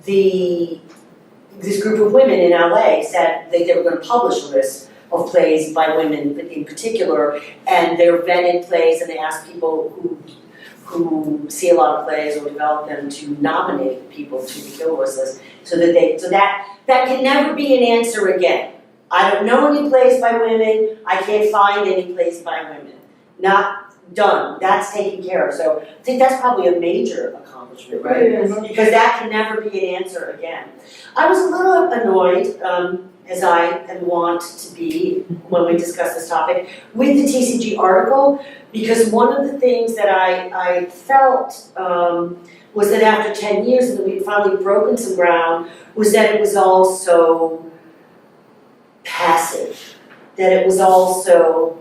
this group of women in LA said they were going to publish a list of plays by women in particular, and they're vetted plays, and they ask people who see a lot of plays or develop them to nominate people to the Kilroy's list, so that can never be an answer again. I don't know any plays by women, I can't find any plays by women. Not done, that's taken care of. So I think that's probably a major accomplishment, right? Yes. Because that can never be an answer again. I was a little annoyed, as I am wont to be when we discuss this topic, with the TCG article, because one of the things that I felt was that after 10 years and that we'd finally broken some ground, was that it was all so passive, that it was also,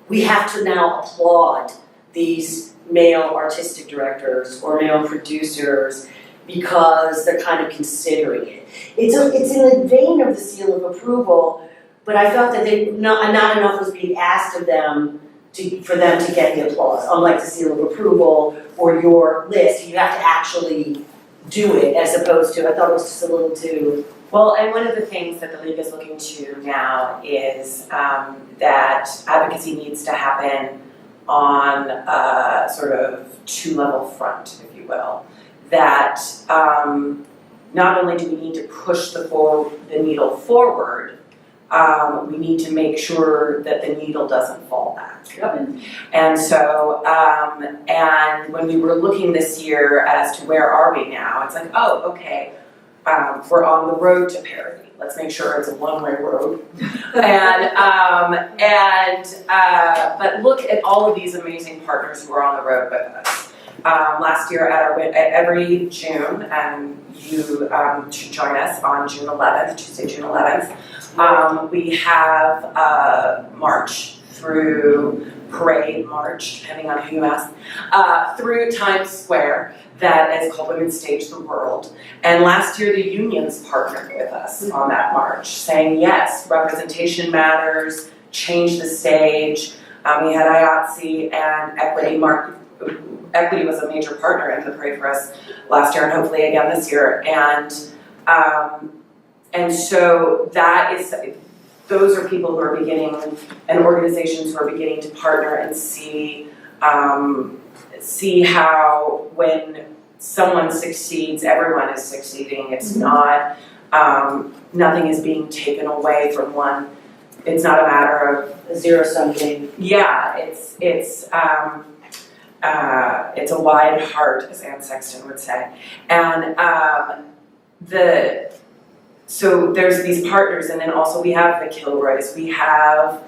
we have to now applaud these male artistic directors or male producers because they're kind of considering it. It's in the vein of the seal of approval, but I felt that not enough was being asked of them for them to get the applause. Unlike the seal of approval or your list, you have to actually do it, as opposed to, I thought it was just a little too. Well, and one of the things that the League is looking to now is that advocacy needs to happen on a sort of two-level front, if you will. That not only do we need to push the needle forward, we need to make sure that the needle doesn't fall back. Yep. And so, and when we were looking this year as to where are we now, it's like, oh, okay. We're on the road to parity. Let's make sure it's a one-way road. But look at all of these amazing partners who are on the road with us. Last year at every June, and you should join us on June 11th, Tuesday, June 11th. We have a march through parade march, depending on who you ask, through Times Square. That is called Women Stage the World. And last year the unions partnered with us on that march, saying yes, representation matters, change the stage. We had IATSE and Equity Equity was a major partner in the Parade for Us last year and hopefully again this year. And so those are people who are beginning, and organizations who are beginning to partner and see how when someone succeeds, everyone is succeeding. It's not, nothing is being taken away from one. It's not a matter of A zero-sum game. yeah, it's a wide heart, as Anne Sexton would say. And so there's these partners, and then also we have the Kilroys, we have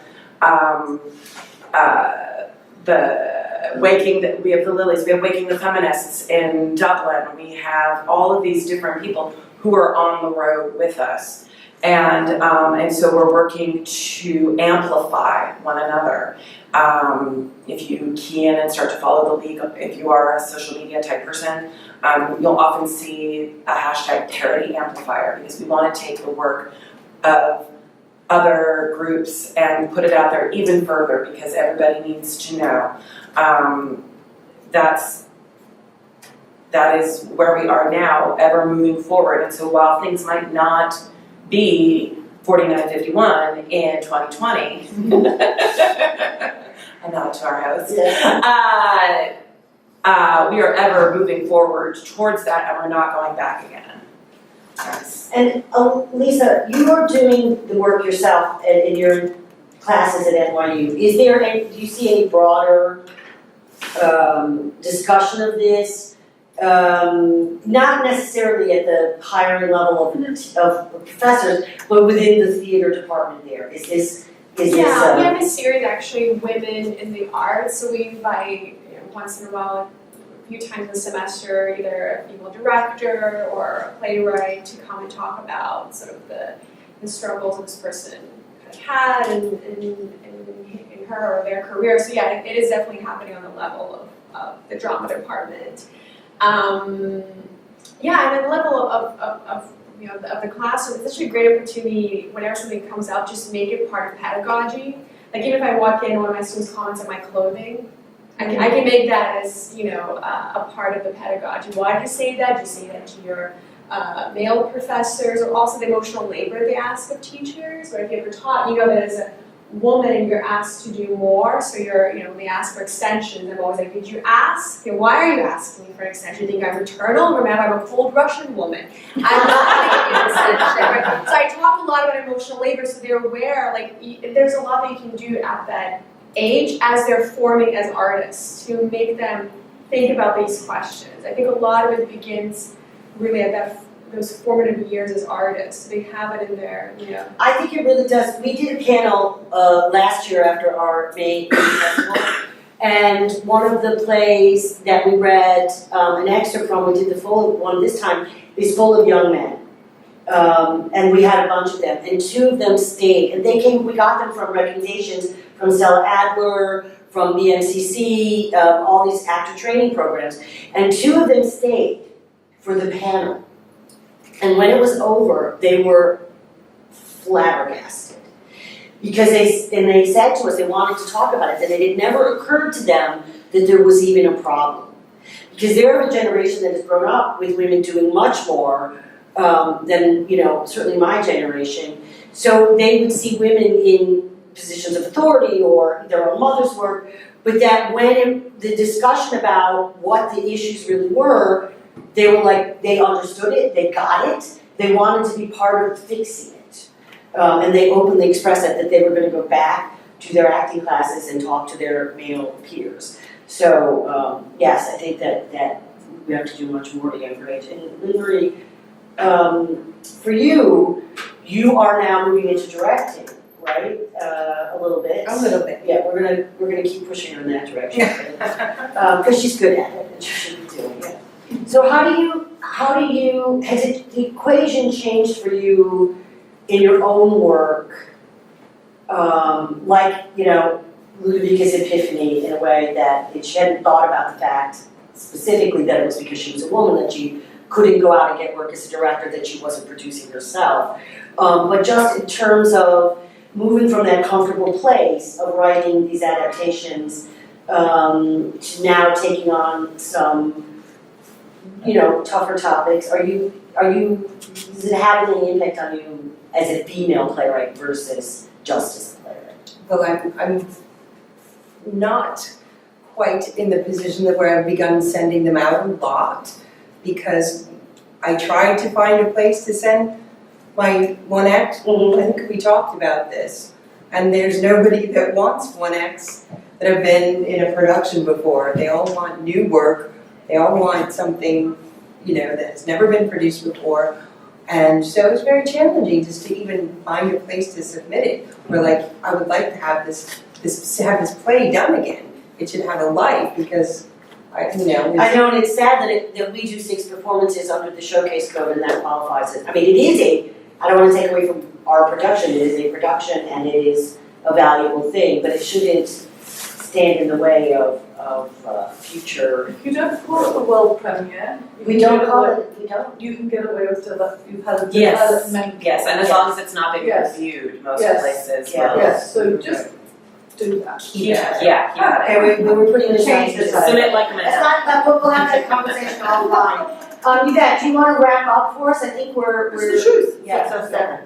we have the Lilies, we have Waking the Feminists in Dublin, we have all of these different people who are on the road with us. And so we're working to amplify one another. If you key in and start to follow the league, if you are a social media type person, you'll often see a hashtag Parity Amplifier, because we want to take the work of other groups and put it out there even further, because everybody needs to know. That is where we are now, ever moving forward. And so while things might not be 4951 in 2020, and not to our host, we are ever moving forward towards that, and we're not going back again. Yes. And Lisa, you are doing the work yourself in your classes at NYU. Do you see any broader discussion of this? Not necessarily at the hiring level of professors, but within the theater department there. Is this? We have a series actually, Women in the Arts. So we invite once in a while, a few times a semester, either a female director or a playwright to come and talk about sort of the struggles this person had in her or their career. So yeah, it is definitely happening on the level of the drama department. And at the level of the classroom, it's actually a great opportunity whenever something comes up, just make it part of pedagogy. Like even if I walk in and one of my students comments on my clothing, I can make that as a part of the pedagogy. Why do you say that? Do you say that to your male professors, or also the emotional labor they ask of teachers? Or if you ever taught, that as a woman you're asked to do more, so when they ask for extensions, I'm always like, did you ask? Why are you asking me for an extension? Do you think I'm maternal? Remember, I'm a cold Russian woman. I'm not going to give an extension. Right? So I talk a lot about emotional labor, so they're aware, there's a lot that you can do at that age as they're forming as artists to make them think about these questions. I think a lot of it begins really at those formative years as artists. They have it in there, I think it really does. We did a panel last year after our May festival, and one of the plays that we read an excerpt from, we did the full one this time, is full of young men. And we had a bunch of them, and two of them stayed. And we got them from recommendations from Stella Adler, from BMCC, all these actor training programs. And two of them stayed for the panel. And when it was over, they were flabbergasted. Because they said to us they wanted to talk about it, that it had never occurred to them that there was even a problem. Because they're of a generation that has grown up with women doing much more than, certainly my generation. So they would see women in positions of authority or their own mother's work, but that when the discussion about what the issues really were, they were like, they understood it, they got it, they wanted to be part of fixing it. And they openly expressed that they were going to go back to their acting classes and talk to their male peers. So, yes, I think that we have to do much more to younger age. And Lynn, for you are now moving into directing, right? A little bit. A little bit. Yeah, we're gonna keep pushing her in that direction. Because she's good at it and she should be doing it. So how do you, has the equation changed for you in your own work? Ludovica's epiphany in a way that she hadn't thought about the fact specifically that it was because she was a woman that she couldn't go out and get work as a director, that she wasn't producing herself. But just in terms of moving from that comfortable place of writing these adaptations to now taking on some, tougher topics. Is it having any impact on you as a female playwright versus just as a playwright? Well, I'm not quite in the position where I've begun sending them out a lot, because I tried to find a place to send my 1X. I think we talked about this. And there's nobody that wants 1X that have been in a production before. They all want new work. They all want something, that has never been produced before. And so it's very challenging just to even find a place to submit it. Or I would like to have this play done again. It should have a life, because I know, and it's sad that we do 6 performances under the showcase code, and that qualifies it. I mean, it is I don't want to take away from our production, it is a production and it is a valuable thing, but it shouldn't stand in the way of future. If you don't call it a world premiere, We don't call it, you can get away with you've had a Yes, development. yes, and as long as it's not being Yes. reviewed, most Yes. places will. Yeah. Yes, so just do that. Keep at it. Okay, we were putting this Change this. Submit like a That's minute. not, we'll have that conversation offline. Yvette, do you want to wrap up for us? I think we're. It's the truth. Yeah, 6:07.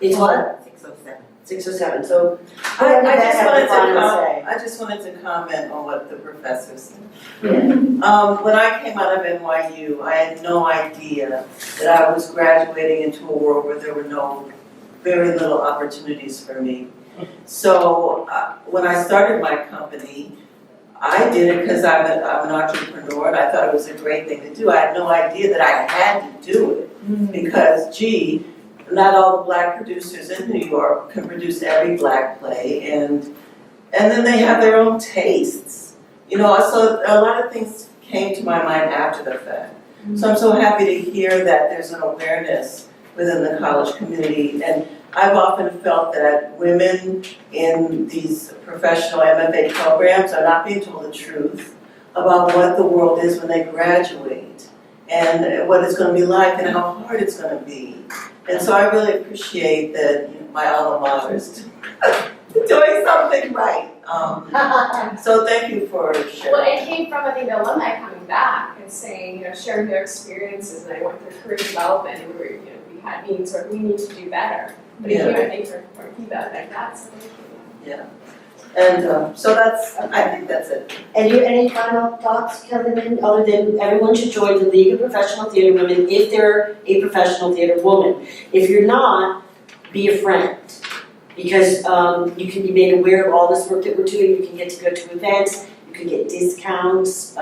It's what? 6:07. 6:07, so. I Yvette just had the wanted to final say. I just wanted to comment on what the professor said. Yeah. When I came out of NYU, I had no idea that I was graduating into a world where there were very little opportunities for me. So when I started my company, I did it because I'm an entrepreneur, and I thought it was a great thing to do. I had no idea that I had to do it, because not all the Black producers in New York can produce every Black play, and then they have their own tastes. So a lot of things came to my mind after the fact. So I'm so happy to hear that there's an awareness within the college community, and I've often felt that women in these professional MFA programs are not being told the truth about what the world is when they graduate, and what it's going to be like, and how hard it's going to be. And so I really appreciate that my alma mater is doing something right. So thank you for sharing. Well, it came from, I think, the alumni coming back and saying, sharing their experiences, and I went through career development, and we had meetings where we need to do better. But Yeah. I think for feedback like that, so thank you. Yeah. And so I think that's it. And any final thoughts, Kevin, other than everyone should join the League of Professional Theater Women if they're a professional theater woman. If you're not, be a friend. Because you can be made aware of all this work that we're doing, you can get to go to events, you can get discounts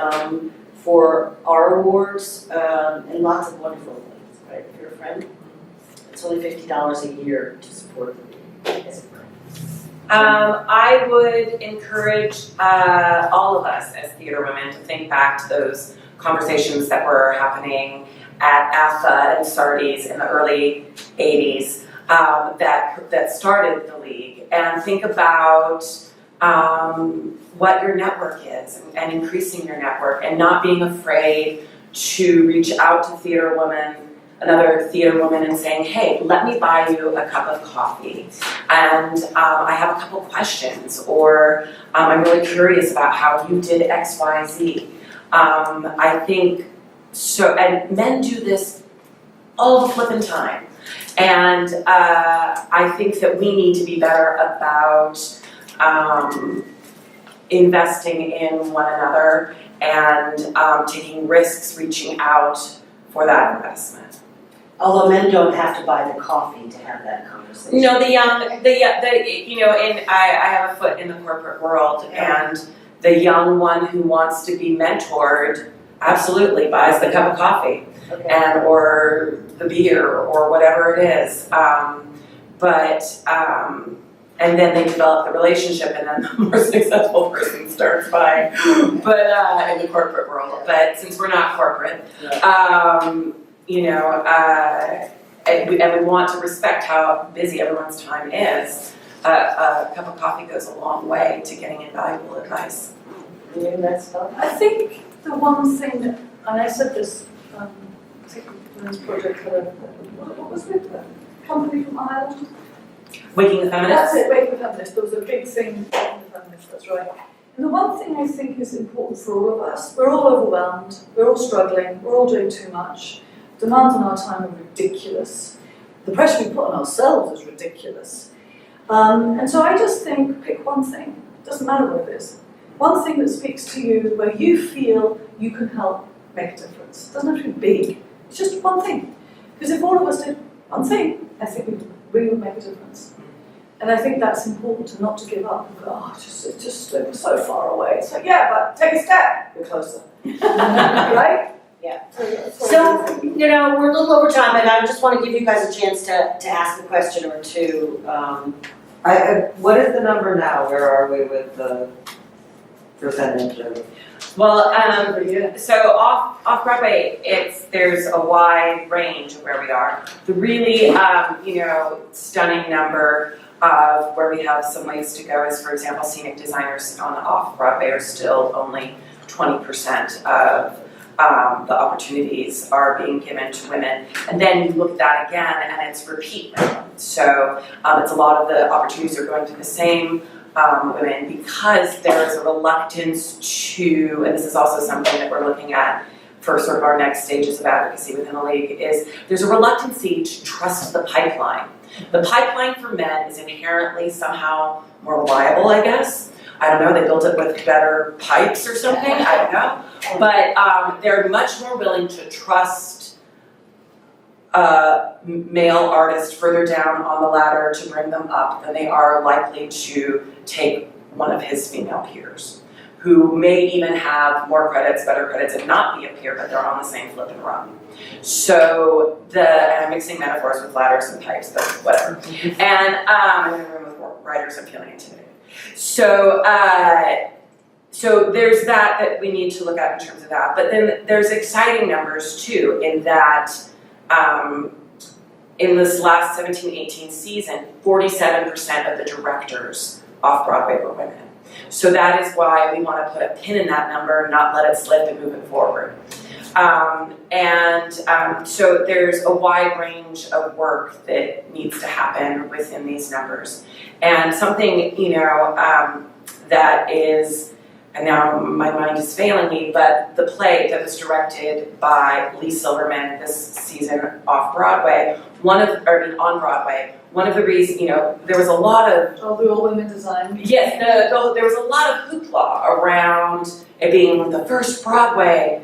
for our awards, and lots of wonderful things, right? If you're a friend, it's only $50 a year to support the league. I would encourage all of us as theater women to think back to those conversations that were happening at AFA and Sardi's in the early 80s that started the league, and think about what your network is and increasing your network, and not being afraid to reach out to another theater woman and saying, hey, let me buy you a cup of coffee, and I have a couple questions, or I'm really curious about how you did X, Y, Z. I think so, and men do this all the flipping time, and I think that we need to be better about investing in one another and taking risks, reaching out for that investment. Although men don't have to buy the coffee to have that conversation. No, I have a foot in the corporate world, and the young one who wants to be mentored absolutely buys the cup of coffee, Okay. or the beer, or whatever it is. And then they develop the relationship, and then the more successful person starts buying. But in the corporate world, but since we're not corporate, and we want to respect how busy everyone's time is, a cup of coffee goes a long way to getting invaluable advice. Doing that stuff. I think the one thing that, and I said this, I think Lynn's project had what was it, a company from Ireland? Waking the Feminists? That's it, Waking the Feminists. There was a big thing, Waking the Feminists, that's right. And the one thing I think is important for all of us, we're all overwhelmed, we're all struggling, we're all doing too much. Demands on our time are ridiculous. The pressure we put on ourselves is ridiculous. And so I just think, pick one thing. It doesn't matter what it is. One thing that speaks to you, where you feel you can help make a difference. It doesn't have to be big. It's just one thing. Because if all of us did one thing, I think we really would make a difference. And I think that's important, to not to give up and go, oh, it's just so far away. It's like, yeah, but take a step, you're closer. Right? Yeah. So, So, you know, we're a little over time, and I just want to give you guys a chance to ask a question or two. What is the number now? Where are we with the percentage of? Well, so off Broadway, there's a wide range of where we are. The really, stunning number of where we have some ways to go is, for example, scenic designers on off Broadway are still only 20% of the opportunities are being given to women. And then you look at that again, and it's repeat. So it's a lot of the opportunities are going to the same women, because there is a reluctance to, and this is also something that we're looking at for sort of our next stages of advocacy within the league, is there's a reluctancy to trust the pipeline. The pipeline for men is inherently somehow more reliable, I guess. I don't know, they built it with better pipes or something, I don't know. But they're much more willing to trust a male artist further down on the ladder to bring them up than they are likely to take one of his female peers, who may even have more credits, better credits, and not be a peer, but they're on the same flip and run. So and I'm mixing metaphors with ladders and pipes, but whatever. And I'm in a room with writers, I'm feeling intimidated. So there's that we need to look at in terms of that. But then there's exciting numbers too, in that in this last 17-18 season, 47% of the directors off-Broadway were women. So that is why we want to put a pin in that number, not let it slip and move it forward. So there's a wide range of work that needs to happen within these numbers. And something, that is, and now my mind is failing me, but the play that was directed by Lee Silverman this season on Broadway, one of the reasons, there was a lot of... the all-women design. Yes, there was a lot of hoopla around it being the first Broadway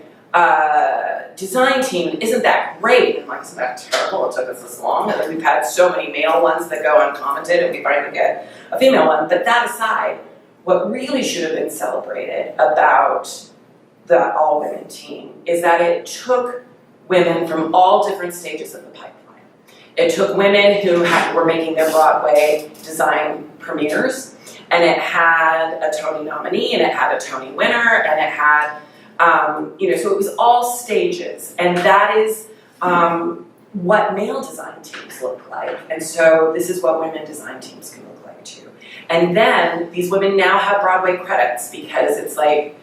design team. Isn't that great? And isn't that terrible? It took us this long. And then we've had so many male ones that go uncommented, and we finally get a female one. But that aside, what really should have been celebrated about the all-women team is that it took women from all different stages of the pipeline. It took women who were making their Broadway design premieres, and it had a Tony nominee, and it had a Tony winner, and it had, so it was all stages, and that is what male design teams look like, and so this is what women design teams can look like too. And then these women now have Broadway credits, because it's like,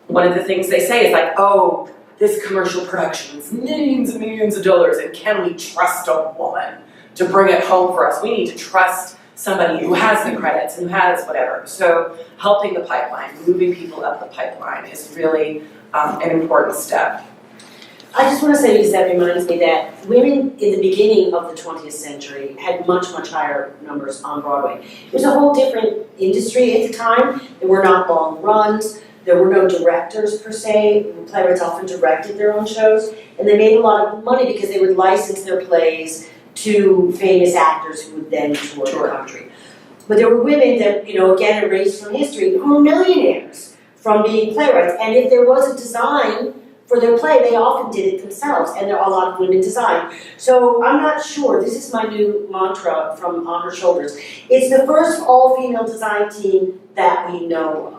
one of the things they say is like, oh, this commercial production is millions and millions of dollars, and can we trust a woman to bring it home for us? We need to trust somebody who has the credits and who has whatever. So helping the pipeline, moving people up the pipeline is really an important step. I just want to say, because that reminds me that women in the beginning of the 20th century had much, much higher numbers on Broadway. It was a whole different industry at the time. There were not long runs. There were no directors per se. Playwrights often directed their own shows, and they made a lot of money because they would license their plays to famous actors who would then tour the country. But there were women that, again, erased from history, who were millionaires from being playwrights. And if there was a design for their play, they often did it themselves, and there are a lot of women design. So I'm not sure, this is my new mantra from On Her Shoulders. It's the first all-female design team that we know of.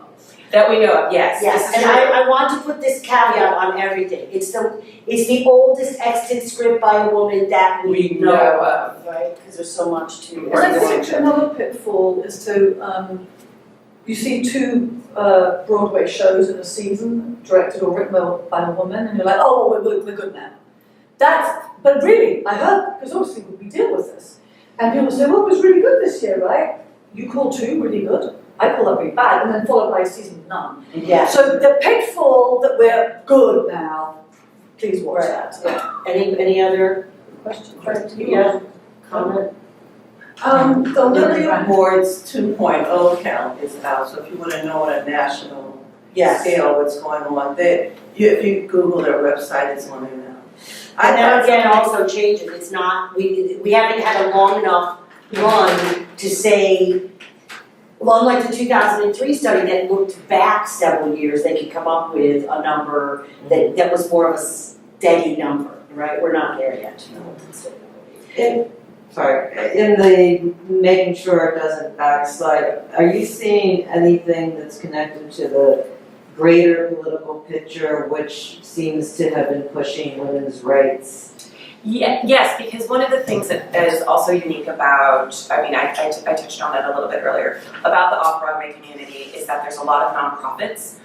That we know of, yes. Yes, and I want to put this caveat on everything. It's the oldest extant script by a woman that we know of, right? Because there's so much to And I think another pitfall is to, you see two Broadway shows in a season, directed or written by a woman, and you're like, oh, we're good now. But really, I heard, because obviously we deal with this, and people say, well, it was really good this year, right? You call two really good. I call that really bad, and then followed by a season of none. Yeah. So the pitfall that we're good now, please watch that. Yeah. Any other questions? Yeah, comment? The Living Boards 2.0 count is out, so if you wanna know on a national Yes. scale what's going on, if you Google their website, it's on there now. And that again also changes, it's not, we haven't had a long enough run to say, well, unlike the 2003 study that looked back several years, they could come up with a number that was more of a steady number, right? We're not there yet. In the making sure it doesn't backslide, are you seeing anything that's connected to the greater political picture, which seems to have been pushing women's rights? Yes, because one of the things that is also unique about, I touched on it a little bit earlier, about the off-Broadway community is that there's a lot of nonprofits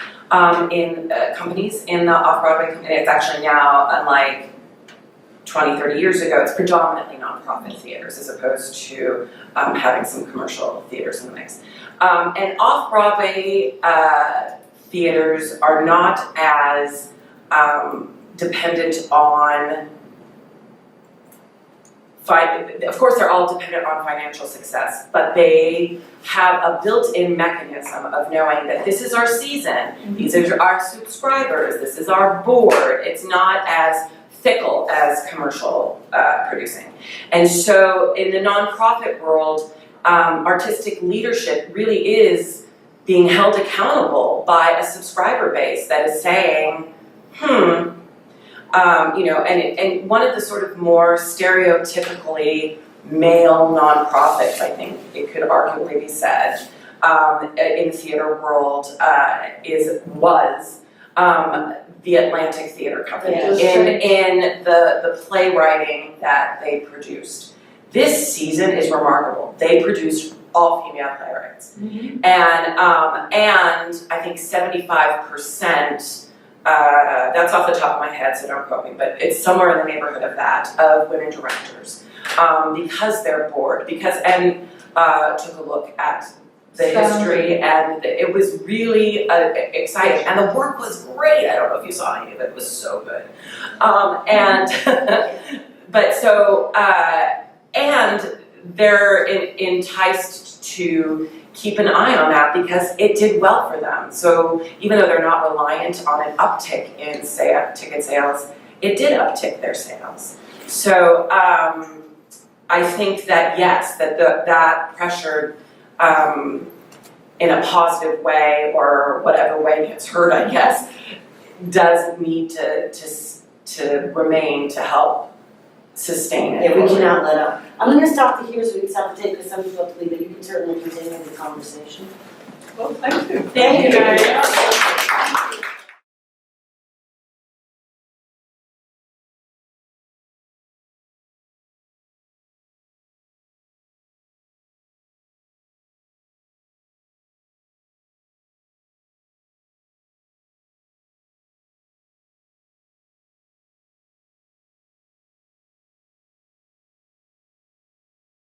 in companies in the off-Broadway community. It's actually now, unlike 20, 30 years ago, it's predominantly nonprofit theaters as opposed to having some commercial theaters in the mix. And off-Broadway theaters are not as dependent on of course, they're all dependent on financial success, but they have a built-in mechanism of knowing that this is our season, these are our subscribers, this is our board. It's not as fickle as commercial producing. And so in the nonprofit world, artistic leadership really is being held accountable by a subscriber base that is saying, and one of the sort of more stereotypically male nonprofits, I think it could arguably be said, in the theater world was the Atlantic Theater Company in the playwriting that they produced. This season is remarkable. They produced all female playwrights, and I think 75%. That's off the top of my head, so don't quote me, but it's somewhere in the neighborhood of that, of women directors. Because they're bored, and took a look at the history, and it was really exciting. And the work was great. I don't know if you saw any of it. It was so good. And they're enticed to keep an eye on that because it did well for them. So even though they're not reliant on an uptick in ticket sales, it did uptick their sales. So I think that yes, that pressured in a positive way or whatever way gets heard, I guess, does need to remain to help sustain it. Yeah, we cannot let up. I'm going to stop here so we can stop the tape because some people have to leave, but you can certainly continue the conversation. Well, thank you. Thank you.